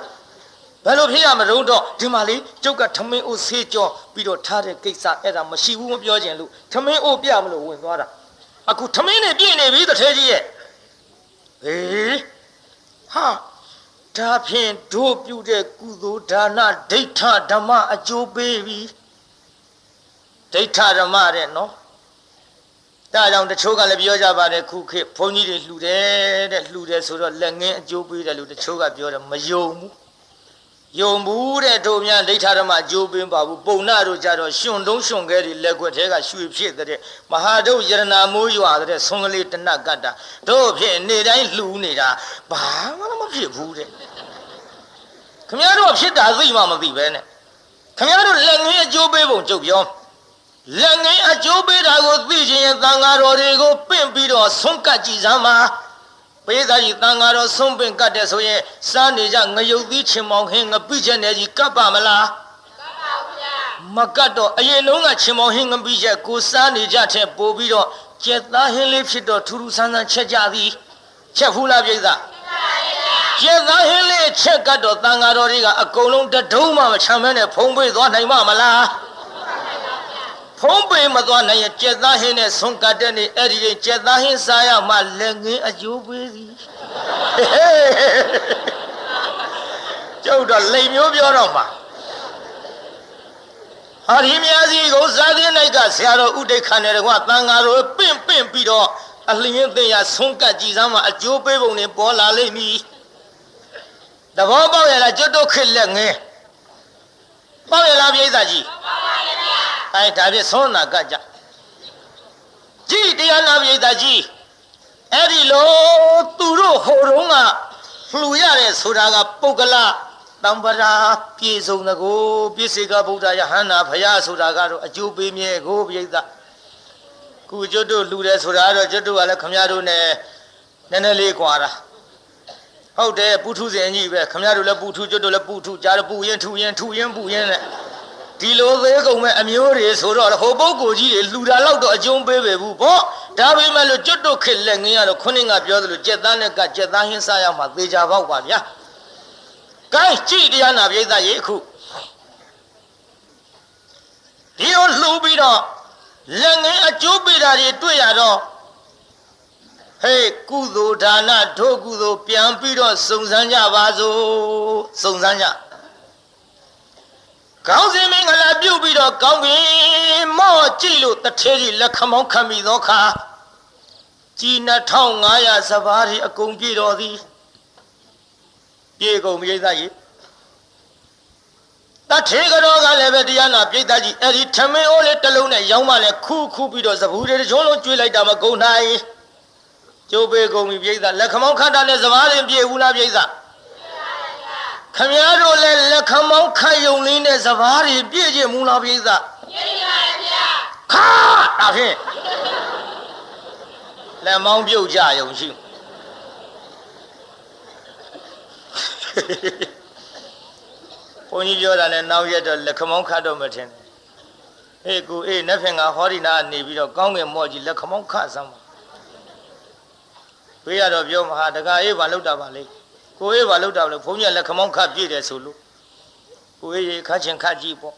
ဘယ်လိုဖြစ်ရမလို့တော့ဒီမှာလေကျုပ်ကထမင်းအိုးဆေးကြောပြီးတော့ထားတဲ့ကိစ္စအဲ့ဒါမရှိဘူးမပြောချင်လို့ထမင်းအိုးပြမလို့ဝင်သွားတာအခုထမင်းနဲ့ပြည့်နေပြီတထေးကြီးရဲ့ဟာဒါဖြင့်တို့ပြုတဲ့ကုသိုလ်ဒါနဒိဋ္ဌဓမ္မအကျိုးပေးပြီဒိဋ္ဌဓမ္မတဲ့နော်ဒါကြောင့်တချို့ကလည်းပြောကြပါတယ်ခုခေတ်ဘုန်းကြီးတွေလှူတယ်ဆိုတော့လက်ငင်းအကျိုးပေးတယ်လို့တချို့ကပြောတယ်မယုံဘူးတဲ့တို့များဒိဋ္ဌဓမ္မအကျိုးပေးပါဘူးပုံနာတို့ကြတော့ရှင်တုံးရှင်ခဲတွေလက်ွက်ထဲကရွှေဖြစ်တဲ့မဟာတို့ယရနာမိုးရွာတဲ့ဆွန်ကလေးတနတ်ကတ္တာတို့ဖြစ်နေတိုင်းလှူနေတာဘာမှမဖြစ်ဘူးတဲ့ခင်ဗျားတို့ဖြစ်တာသိမှမသိပဲနဲ့ခင်ဗျားတို့လက်ငင်းအကျိုးပေးပုံကြုတ်ပြောလက်ငင်းအကျိုးပေးတာကိုသိခြင်းရင်သံဃာတော်တွေကိုပင့်ပြီးတော့ဆွန့်ကပ်ကြည့်စမ်းပါပေးသားကြီးသံဃာတော်ဆွန့်ပင့်ကတ်တဲ့ဆိုရင်စားနေကြငရုတ်သီးချင်မောင်ဟင်းငပိချက်နဲ့ကြီးကပ်ပါမလားကပ်ပါဗျာမကတ်တော့အရင်လုံးကချင်မောင်ဟင်းငပိချက်ကိုစားနေကြတဲ့ပို့ပြီးတော့ကျက်သားဟင်းလေးဖြစ်တော့ထူးထူးဆန်းဆန်းချက်ကြသည်ချက်ဖူးလားပြိဿကျက်သားဟင်းလေးချက်ကတ်တော့သံဃာတော်တွေကအကုန်လုံးတဒုံးမှမချမ်းမဲနဲ့ဖုံးပေးသွားနိုင်မလားဖုံးပေးမသွားနိုင်ရင်ကျက်သားဟင်းနဲ့ဆွန့်ကတ်တဲ့နေအဲ့ဒီကျက်သားဟင်းစားရမှလက်ငင်းအကျိုးပေးသည်ကျုပ်တော့လိမ်မျိုးပြောတော့မှာဟာဒီမြာစီကိုဇာတိ၌ကဆရာတော်ဥဒိဋ္ဌာနဲ့တကွာသံဃာတော်ပင့်ပြီးတော့အလျင်းသိရဆွန့်ကတ်ကြည်စမ်းမှအကျိုးပေးပုံနဲ့ပေါ်လာလိမ့်မည်တဘောပေါက်ရလားကျွတ်တို့ခစ်လက်ငင်းပေါက်ရလားပြိဿကြီးအဲဒါဖြင့်ဆွမ်းနာကကြကြည်တရားနာပိဋကကြီးအဲ့ဒီလိုသူတို့ဟိုတုန်းကလှူရတယ်ဆိုတာကပုဂ္ဂလတံပရာပြေဆုံးတကိုပြည့်စေကဗုဒ္ဓယဟန္တာဖရာဆိုတာကတော့အကျိုးပေးမြဲကိုပိဋကခုကျွတ်တို့လှူတယ်ဆိုတာကတော့ကျွတ်တို့ကလည်းခမရတို့နဲ့နည်းနည်းလေးကွာတာဟုတ်တယ်ပူထုစဉ်ကြီးပဲခမရတို့လည်းပူထုကျွတ်တို့လည်းပူထုကြားပူရင်ထူရင်ပူရင်နဲ့ဒီလိုသေးကုန်မဲ့အမျိုးတွေဆိုတော့ဟိုပုဂ္ဂိုလ်ကြီးတွေလှူတာတော့အကျုံးပေးပဲဘူးပေါ့ဒါပေမဲ့လို့ကျွတ်တို့ခက်လက်ငင်းရတော့ခုနကပြောသလိုကြက်သားနဲ့ကကြက်သားဟင်းစားရမှာသေချာပေါက်ပါဗျာကဲကြည်တရားနာပိဋကရေအခုဒီလိုလှူပြီးတော့ လက်ငင်းအကျိုးပေးတာတွေတွေ့ရတော့ဟေးကုသိုလ်ဒါနထိုကုသိုလ်ပြန်ပြီးတော့စုံစမ်းကြပါစို့စုံစမ်းကြကောင်းစင်မင်္ဂလာပြုပြီးတော့ကောင်းကင်မော့ကြည့်လို့တထဲကြီးလက်ခမောင်းခံမိသောခါကြီး2500စပါးတွေအကုန်ပြည့်တော်သည်ပြေကုန်မိသားကြီးတထေကတော့ကလည်းပဲတရားနာပြိတ္တကြီးအဲ့ဒီထမင်းအိုးလေးတစ်လုံးနဲ့ရောင်းမှလည်းခုပြီးတော့စပူတွေတစ်ချုံလုံးကျွေးလိုက်တာမကုန်နိုင်ကျိုးပေးကုန်ပြီပြိတ္တလက်ခမောင်းခတ်တာနဲ့စပါးရင်ပြေဘူးလားပြိတ္တခမည်းတော်လည်းလက်ခမောင်းခတ်ယုံလေးနဲ့စပါးတွေပြည့်ခြင်းမူလားပြိတ္တပြေပါဗျာခါဒါဖြင့်လက်မောင်းပြုတ်ကြယုံရှိဘုန်းကြီးပြောတာနဲ့နောက်ရက်တော့လက်ခမောင်းခတ်တော့မထင်နဲ့ဟေးကိုနတ်ဖင်ကဟောဒီနာနေပြီးတော့ကောင်းကင်မော့ကြီးလက်ခမောင်းခတ်စမ်းပါဘေးရတော့ပြောမှာတခါဘာလောက်တာပါလေကိုဘာလောက်တာလဲဘုန်းကြီးလက်ခမောင်းခတ်ပြည့်တယ်ဆိုလို့ကိုရေခတ်ချင်ခတ်ကြည့်ပေါ့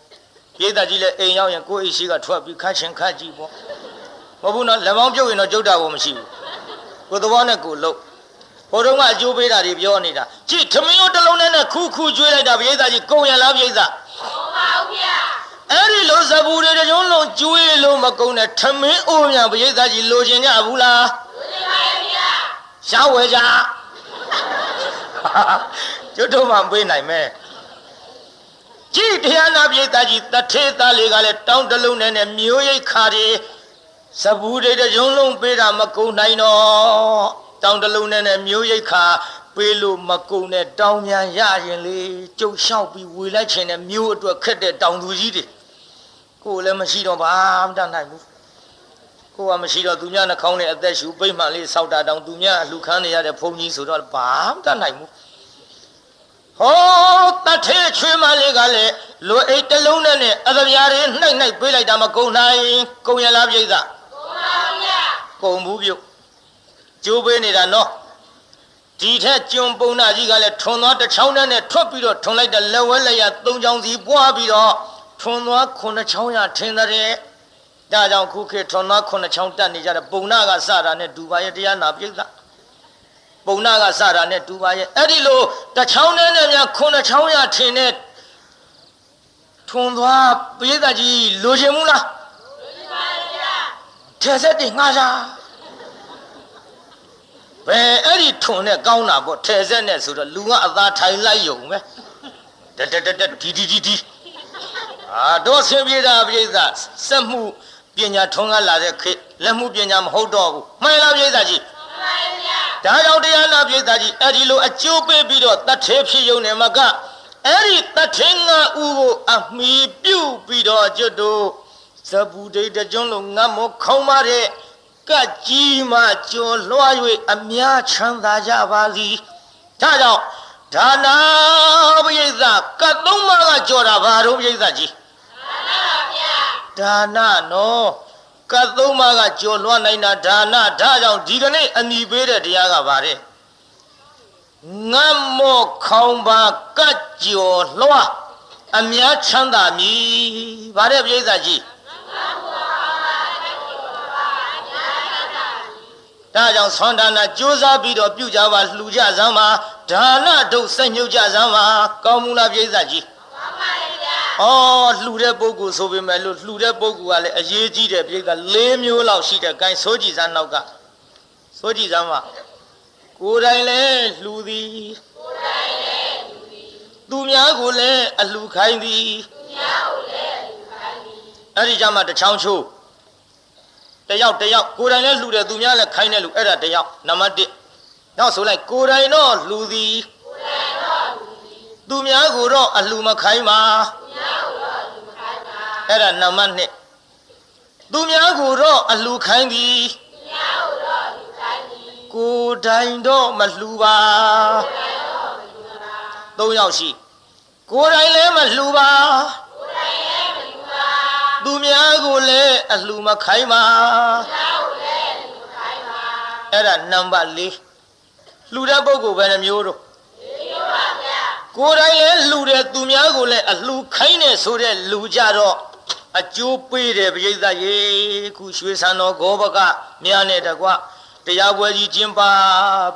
ပြေးတာကြီးလဲအိမ်ရောက်ရင်ကိုရှိကထွက်ပြီးခတ်ချင်ခတ်ကြည့်ပေါ့မဟုတ်ဘူးနော်လက်မောင်းပြုတ်ရင်တော့ကြုတ်တာကိုမရှိဘူးကိုသဘောနဲ့ကိုလို့ဟိုတုန်းကအကျိုးပေးတာတွေပြောနေတာကြည့်ထမင်းရိုးတစ်လုံးနဲ့ခုကျွေးလိုက်တာပြေးတာကြီးကုန်ရလားပြေးတာကုန်ပါဘူးဗျာအဲ့ဒီလိုစပူတွေတကြုံလုံးကျွေးလို့မကုန်တဲ့ထမင်းအိုးများပြေးတာကြီးလိုချင်ကြဘူးလားလိုချင်ပါရဲ့ဗျာရှားဝယ်ကြကျွတ်တော့မှပေးနိုင်မယ်ကြည့်တရားနာပြေးတာကြီးတထေးသားလေးကလည်းတောင်းတလုံးနဲ့မျိုးရိတ်ခါတွေစပူတွေတကြုံလုံးပေးတာမကုန်နိုင်တော့တောင်းတလုံးနဲ့မျိုးရိတ်ခါပေးလို့မကုန်တဲ့တောင်းမြန်ရရင်လေကျုပ်လျှောက်ပြီးဝေလိုက်ခြင်းနဲ့မျိုးအတွက်ခက်တဲ့တောင်သူကြီးတွေကိုလည်းမရှိတော့ဘာမှတတ်နိုင်ဘူးကိုကမရှိတော့သူများနှခေါင်းနဲ့အသက်ရှူပိတ်မှန်လေးစောက်တာတောင်သူများအလှခံနေရတဲ့ဘုန်းကြီးဆိုတော့ဘာမှတတ်နိုင်ဘူးဟောတထဲချွေးမလေးကလည်းလိုအိတ်တလုံးနဲ့အသပြားတွေနှိုက်ပေးလိုက်တာမကုန်နိုင်ကုန်ရလားပြိဿကုန်ပါဗျာကုန်ဘူးပြုတ်ကျိုးပေးနေတာနော်ဒီထက်ကျွန်းပုံနာကြီးကလည်းထွန်သွားတစ်ချောင်းနဲ့ထွက်ပြီးတော့ထွန်လိုက်တဲ့လက်ဝဲလက်ရ3ချောင်းစီပွားပြီးတော့ထွန်သွား9ချောင်းရထင်းတဲ့ဒါကြောင့်ခုခေတ်ထွန်သွား9ချောင်းတက်နေကြတဲ့ပုံနာကစတာနဲ့ဒူပါရဲ့တရားနာပြိဿပုံနာကစတာနဲ့ဒူပါရဲ့အဲ့ဒီလိုတစ်ချောင်းနဲ့များ9ချောင်းရထင်းတဲ့ထွန်သွားပြိဿကြီးလိုချင်ဘူးလားလိုချင်ပါရဲ့ဗျာထဲဆက်တင်ငှားစားဘယ်အဲ့ဒီထွန်နဲ့ကောင်းတာပေါ့ထဲဆက်နဲ့ဆိုတော့လူကအသာထိုင်လိုက်ယုံပဲဒီတော့ဆင်းပြေတာပြိဿစက်မှုပညာထွန်းကားလာတဲ့ခေတ်လက်မှုပညာမဟုတ်တော့ဘူးမှန်လားပြိဿကြီးမှန်ပါဗျာဒါကြောင့်တရားနာပြိဿကြီးအဲ့ဒီလိုအကျိုးပေးပြီးတော့တတ်သေးဖြစ်ယုံနေမှာကအဲ့ဒီတတ်သေးငါဥကိုအမိပြုတ်ပြီးတော့ကျွတ်တို့ဇပူဒိတ်တကျွန်းလုံးငတ်မောခေါင်းပါတဲ့ကကြီးမှကျော်လွှား၍အများချမ်းသာကြပါစီဒါကြောင့်ဒါနာပရိသကတ်သုံးပါးကကြော်တာဘာတော့ပရိသကြီးဒါနာပါဗျာဒါနာနော်ကတ်သုံးပါးကကြော်လွှားနိုင်တာဒါနာဒါကြောင့်ဒီကနေ့အနီပေးတဲ့တရားကဘာလဲငတ်မောခေါင်းပါကတ်ကြော်လွှားအများချမ်းသာမည်ဘာတဲ့ပရိသကြီးဒါကြောင့်ဆွမ်းဒါနကြိုးစားပြီးတော့ပြုကြပါလှူကြစမ်းပါဒါနတို့စက်ညှုပ်ကြစမ်းပါကောင်းမှုလားပြိဿကြီးကောင်းပါရဲ့ဗျာလှူတဲ့ပုဂ္ဂိုလ်ဆိုပေမဲ့လို့လှူတဲ့ပုဂ္ဂိုလ်ကလည်းအရေးကြီးတယ်ပြိဿ4မျိုးလောက်ရှိတယ် gain စိုးကြည်စမ်းနောက်ကစိုးကြည်စမ်းပါကိုယ်တိုင်လည်းလှူသည်ကိုယ်တိုင်လည်းလှူသည်သူများကိုလည်းအလှူခိုင်းသည်သူများကိုလည်းအလှူခိုင်းသည်အဲ့ဒီကြမှာတစ်ချောင်းချိုးတယောက်ကိုယ်တိုင်လည်းလှူတယ်သူများလည်းခိုင်းတယ်လို့အဲ့ဒါတယောက်နံပါတ်1နောက်ဆိုလိုက်ကိုယ်တိုင်တော့လှူသည်သူများကိုတော့အလှူမခိုင်းပါအဲ့ဒါနံပါတ်2သူများကိုတော့အလှူခိုင်းသည်ကိုယ်တိုင်တော့မလှူပါ3ယောက်ရှိကိုယ်တိုင်လည်းမလှူပါသူများကိုလည်းအလှူမခိုင်းပါအဲ့ဒါနံပါတ်4လှူတဲ့ပုဂ္ဂိုလ်ပဲမျိုးတို့မျိုးပါဗျာကိုယ်တိုင်လည်းလှူတယ်သူများကိုလည်းအလှူခိုင်းတယ်ဆိုတဲ့လူကြတော့ အကျိုးပေးတယ်ပရိသတ်ရေခုရွှေဆန်တော်ဂောဘကများနဲ့တကွတရားပွဲကြီးကျင်းပ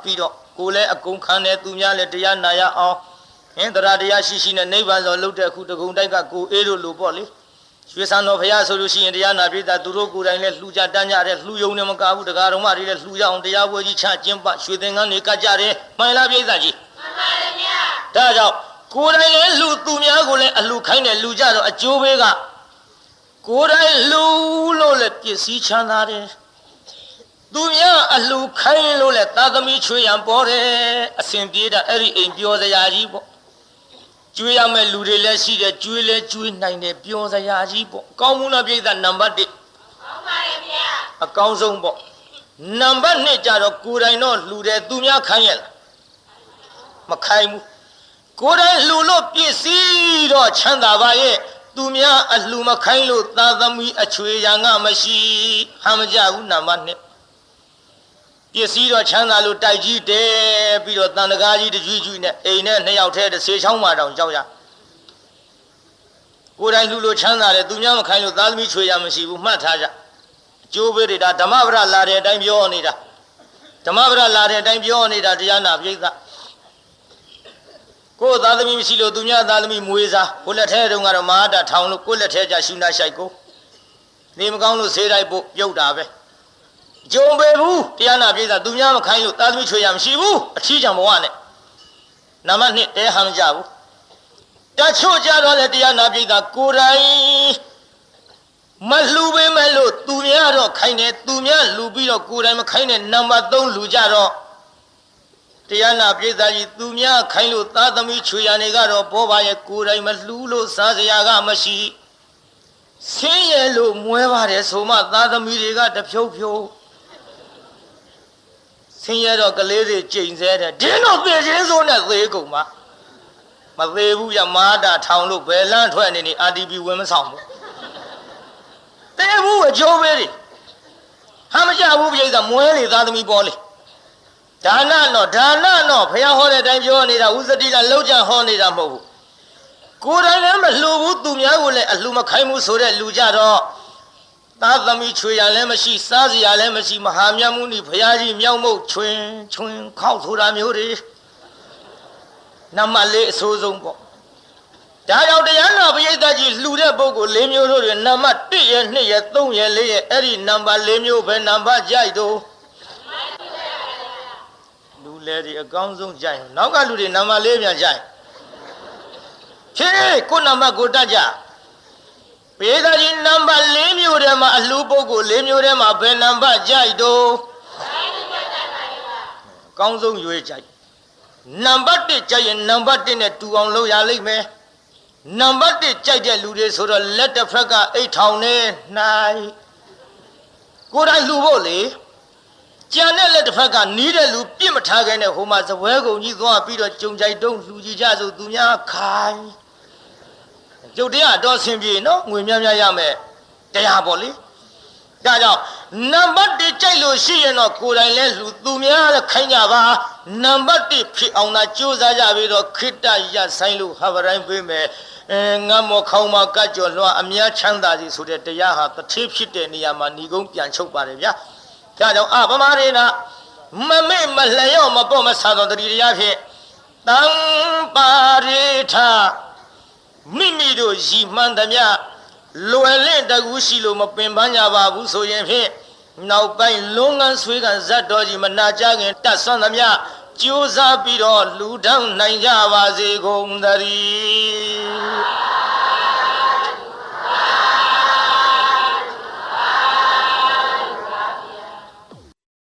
ပြီးတော့ကိုယ်လည်းအကုန်ခံတယ်သူများလည်းတရားနာရအောင်ဟင်တရားတရားရှိရှိနဲ့နိဗ္ဗာန်ဆိုလှုပ်တဲ့အခုတကုံတိုက်ကကိုအေးတို့လိုပေါ့လေရွှေဆန်တော်ဘုရားဆိုလို့ရှိရင်တရားနာပိသသူတို့ကိုယ်တိုင်လည်းလှူကြတန်းကြတယ်လှူယုံနဲ့မကဘူးတရားတော်မတွေလည်းလှူရအောင်တရားပွဲကြီးချကျင်းပရွှေသင်္ကန်းတွေကကြတယ်မှန်လားပိသကြီးမှန်ပါတယ်ဗျာဒါကြောင့်ကိုယ်တိုင်လည်းလှူသူများကိုလည်းအလှူခိုင်းတယ်လှူကြတော့အကျိုးပေးကကိုယ်တိုင်လှူလို့လည်းပစ္စည်းချမ်းသာတယ်သူများအလှူခိုင်းလို့လည်းသာသမီချွေရန်ပေါ်တယ်အစဉ်ပြေးတာအဲ့ဒီအိမ်ပြောစရာကြီးပေါ့ကျွေးရမယ့်လူတွေလည်းရှိတယ်ကျွေးလဲကျွေးနိုင်တယ်ပြောစရာကြီးပေါ့အကောင်းမှုလားပြိဿနံပါတ်1ကောင်းပါရဲ့ဗျာအကောင်းဆုံးပေါ့နံပါတ်2ကြတော့ကိုယ်တိုင်တော့လှူတယ်သူများခိုင်းရလားမခိုင်းဘူးကိုယ်တိုင်လှူလို့ပစ္စည်းတော့ချမ်းသာပါရဲ့သူများအလှူမခိုင်းလို့သာသမီအချွေရန်ကမရှိဟမ်းမကြဘူးနံပါတ်2ပစ္စည်းတော့ချမ်းသာလို့တိုက်ကြီးတယ်ပြီးတော့တန်တကားကြီးတကြွကြွနဲ့အိမ်နဲ့2ယောက်ထဲတစ်ဆေးချောင်းမှတောင်ကြောက်ရကိုယ်တိုင်လှူလို့ချမ်းသာတယ်သူများမခိုင်းလို့သာသမီချွေရမရှိဘူးမှတ်ထားကြအကျိုးပေးတွေဒါဓမ္မပဒလာတဲ့အတိုင်းပြောနေတာဓမ္မပဒလာတဲ့အတိုင်းပြောနေတာတရားနာပြိဿကိုယ်သာသမီမရှိလို့သူများသာသမီမွေးစားကိုလက်ထဲတုန်းကတော့မဟာတာထောင်လို့ကိုလက်ထဲကြရှုနာရှိုက်ကိုနေမကောင်းလို့ဆေးတိုက်ဖို့ပြုတ်တာပဲကြုံပေဘူးတရားနာပြိဿသူများမခိုင်းလို့သာသမီချွေရမရှိဘူးအထီးကြောင့်ဘဝနဲ့နံပါတ်2တဲဟမ်းကြဘူးတချို့ကြတော့လေတရားနာပြိဿကိုယ်တိုင်မလှူပေးမဲ့လို့သူများတော့ခိုင်းတယ်သူများလှူပြီးတော့ကိုယ်တိုင်မခိုင်းတဲ့နံပါတ်3လှူကြတော့တရားနာပြိဿကြီးသူများခိုင်းလို့သာသမီချွေရနေကတော့ဘောပါရဲ့ကိုယ်တိုင်မလှူလို့စားစရာကမရှိဆင်းရဲလို့မွဲပါတယ်ဆိုမှသာသမီတွေကတဖြုတ်ဖြုတ်ဆင်းရဲတော့ကလေးတွေကြိမ်ဆဲတယ်ဒီတော့သေချင်းစိုးနဲ့သေကုန်ပါမသေးဘူးရမာတာထောင်လို့ဘယ်လန်းထွက်နေနေ RTP ဝင်မဆောင်ဘူးသေဘူးအကျိုးပေးတယ်ဟာမကြဘူးပြိဿမွဲလေသာသမီပေါ်လေဒါနတော့ဘုရားဟောတဲ့အတိုင်းပြောနေတာဥစ္စတိကလောက်ကြဟောနေတာမဟုတ်ဘူးကိုယ်တိုင်လည်းမလှူဘူးသူများကိုလည်းအလှူမခိုင်းဘူးဆိုတဲ့လူကြတော့သာသမီချွေရလည်းမရှိစားစရာလည်းမရှိမဟာမြတ်မုနီဘုရားကြီးမြောက်မုတ်ချွင်ခေါက်ဆိုတာမျိုးတွေနံပါတ်4အဆိုးဆုံးပေါ့ဒါကြောင့်တရားနာပရိသတ်ကြီးလှူတဲ့ပုဂ္ဂိုလ်4မျိုးတို့တွေနံပါတ်1ရဲ့2ရဲ့3ရဲ့4ရဲ့အဲ့ဒီနံပါတ်4မျိုးပဲနံပါတ်ကြိုက်တော့လူလေဒီအကောင်းဆုံးကြိုက်နောက်ကလူတွေနံပါတ်4ပြန်ကြိုက်ဖြည့်ကိုနံပါတ်ကိုတတ်ကြပရိသတ်ကြီးနံပါတ်4မျိုးထဲမှာအလှပုဂ္ဂိုလ်4မျိုးထဲမှာဘယ်နံပါတ်ကြိုက်တော့အကောင်းဆုံးရွေးကြိုက်နံပါတ်1ကြိုက်ရင်နံပါတ်1နဲ့တူအောင်လုပ်ရလိမ့်မယ်နံပါတ်1ကြိုက်တဲ့လူတွေဆိုတော့လက်တစ်ဖက်ကအိတ်ထောင်နေနိုင်ကိုယ်တိုင်လှူဖို့လေကြံတဲ့လက်တစ်ဖက်ကနီးတဲ့လူပြစ်မထားခဲ့တဲ့ဟိုမှာဇပွဲကုံကြီးသွားပြီးတော့ကြုံကြိုက်တုံးလှူကြည့်ကြဆိုသူများခိုင်းကျုပ်တရားတော့ဆင်ပြေနော်ငွေများများရမယ်တရားပေါ့လေဒါကြောင့်နံပါတ်1ကြိုက်လို့ရှိရင်တော့ကိုယ်တိုင်လဲလှူသူများလည်းခိုင်းကြပါနံပါတ်1ဖြစ်အောင်သာကြိုးစားကြပြီးတော့ခိတ္တရဆိုင်လို့ဟာဗတိုင်းပေးမယ်ငတ်မောခေါင်းမှာကတ်ကြော်လွှာအများချမ်းသာစီဆိုတဲ့တရားဟာတစ်ထေးဖြစ်တဲ့နေရာမှာဏီကုန်းပြန်ချုပ်ပါတယ်ဗျာဒါကြောင့်ဗမာတွေကမမေ့မလျော့မပေါ့မဆာတော့တတိတရားဖြစ်တံပါရိထမိမိတို့ရည်မှန်းသမျှလွယ်လင့်တကူရှိလို့မပင်ပန်းကြပါဘူးဆိုရင်ဖြင့်နောက်ပိုင်းလုံးငန်းဆွေးကဇတ်တော်ကြီးမနာကြခင်တတ်ဆွမ်းသမျှကြိုးစားပြီးတော့လူထောင်နိုင်ကြပါစေကုန်သတည်း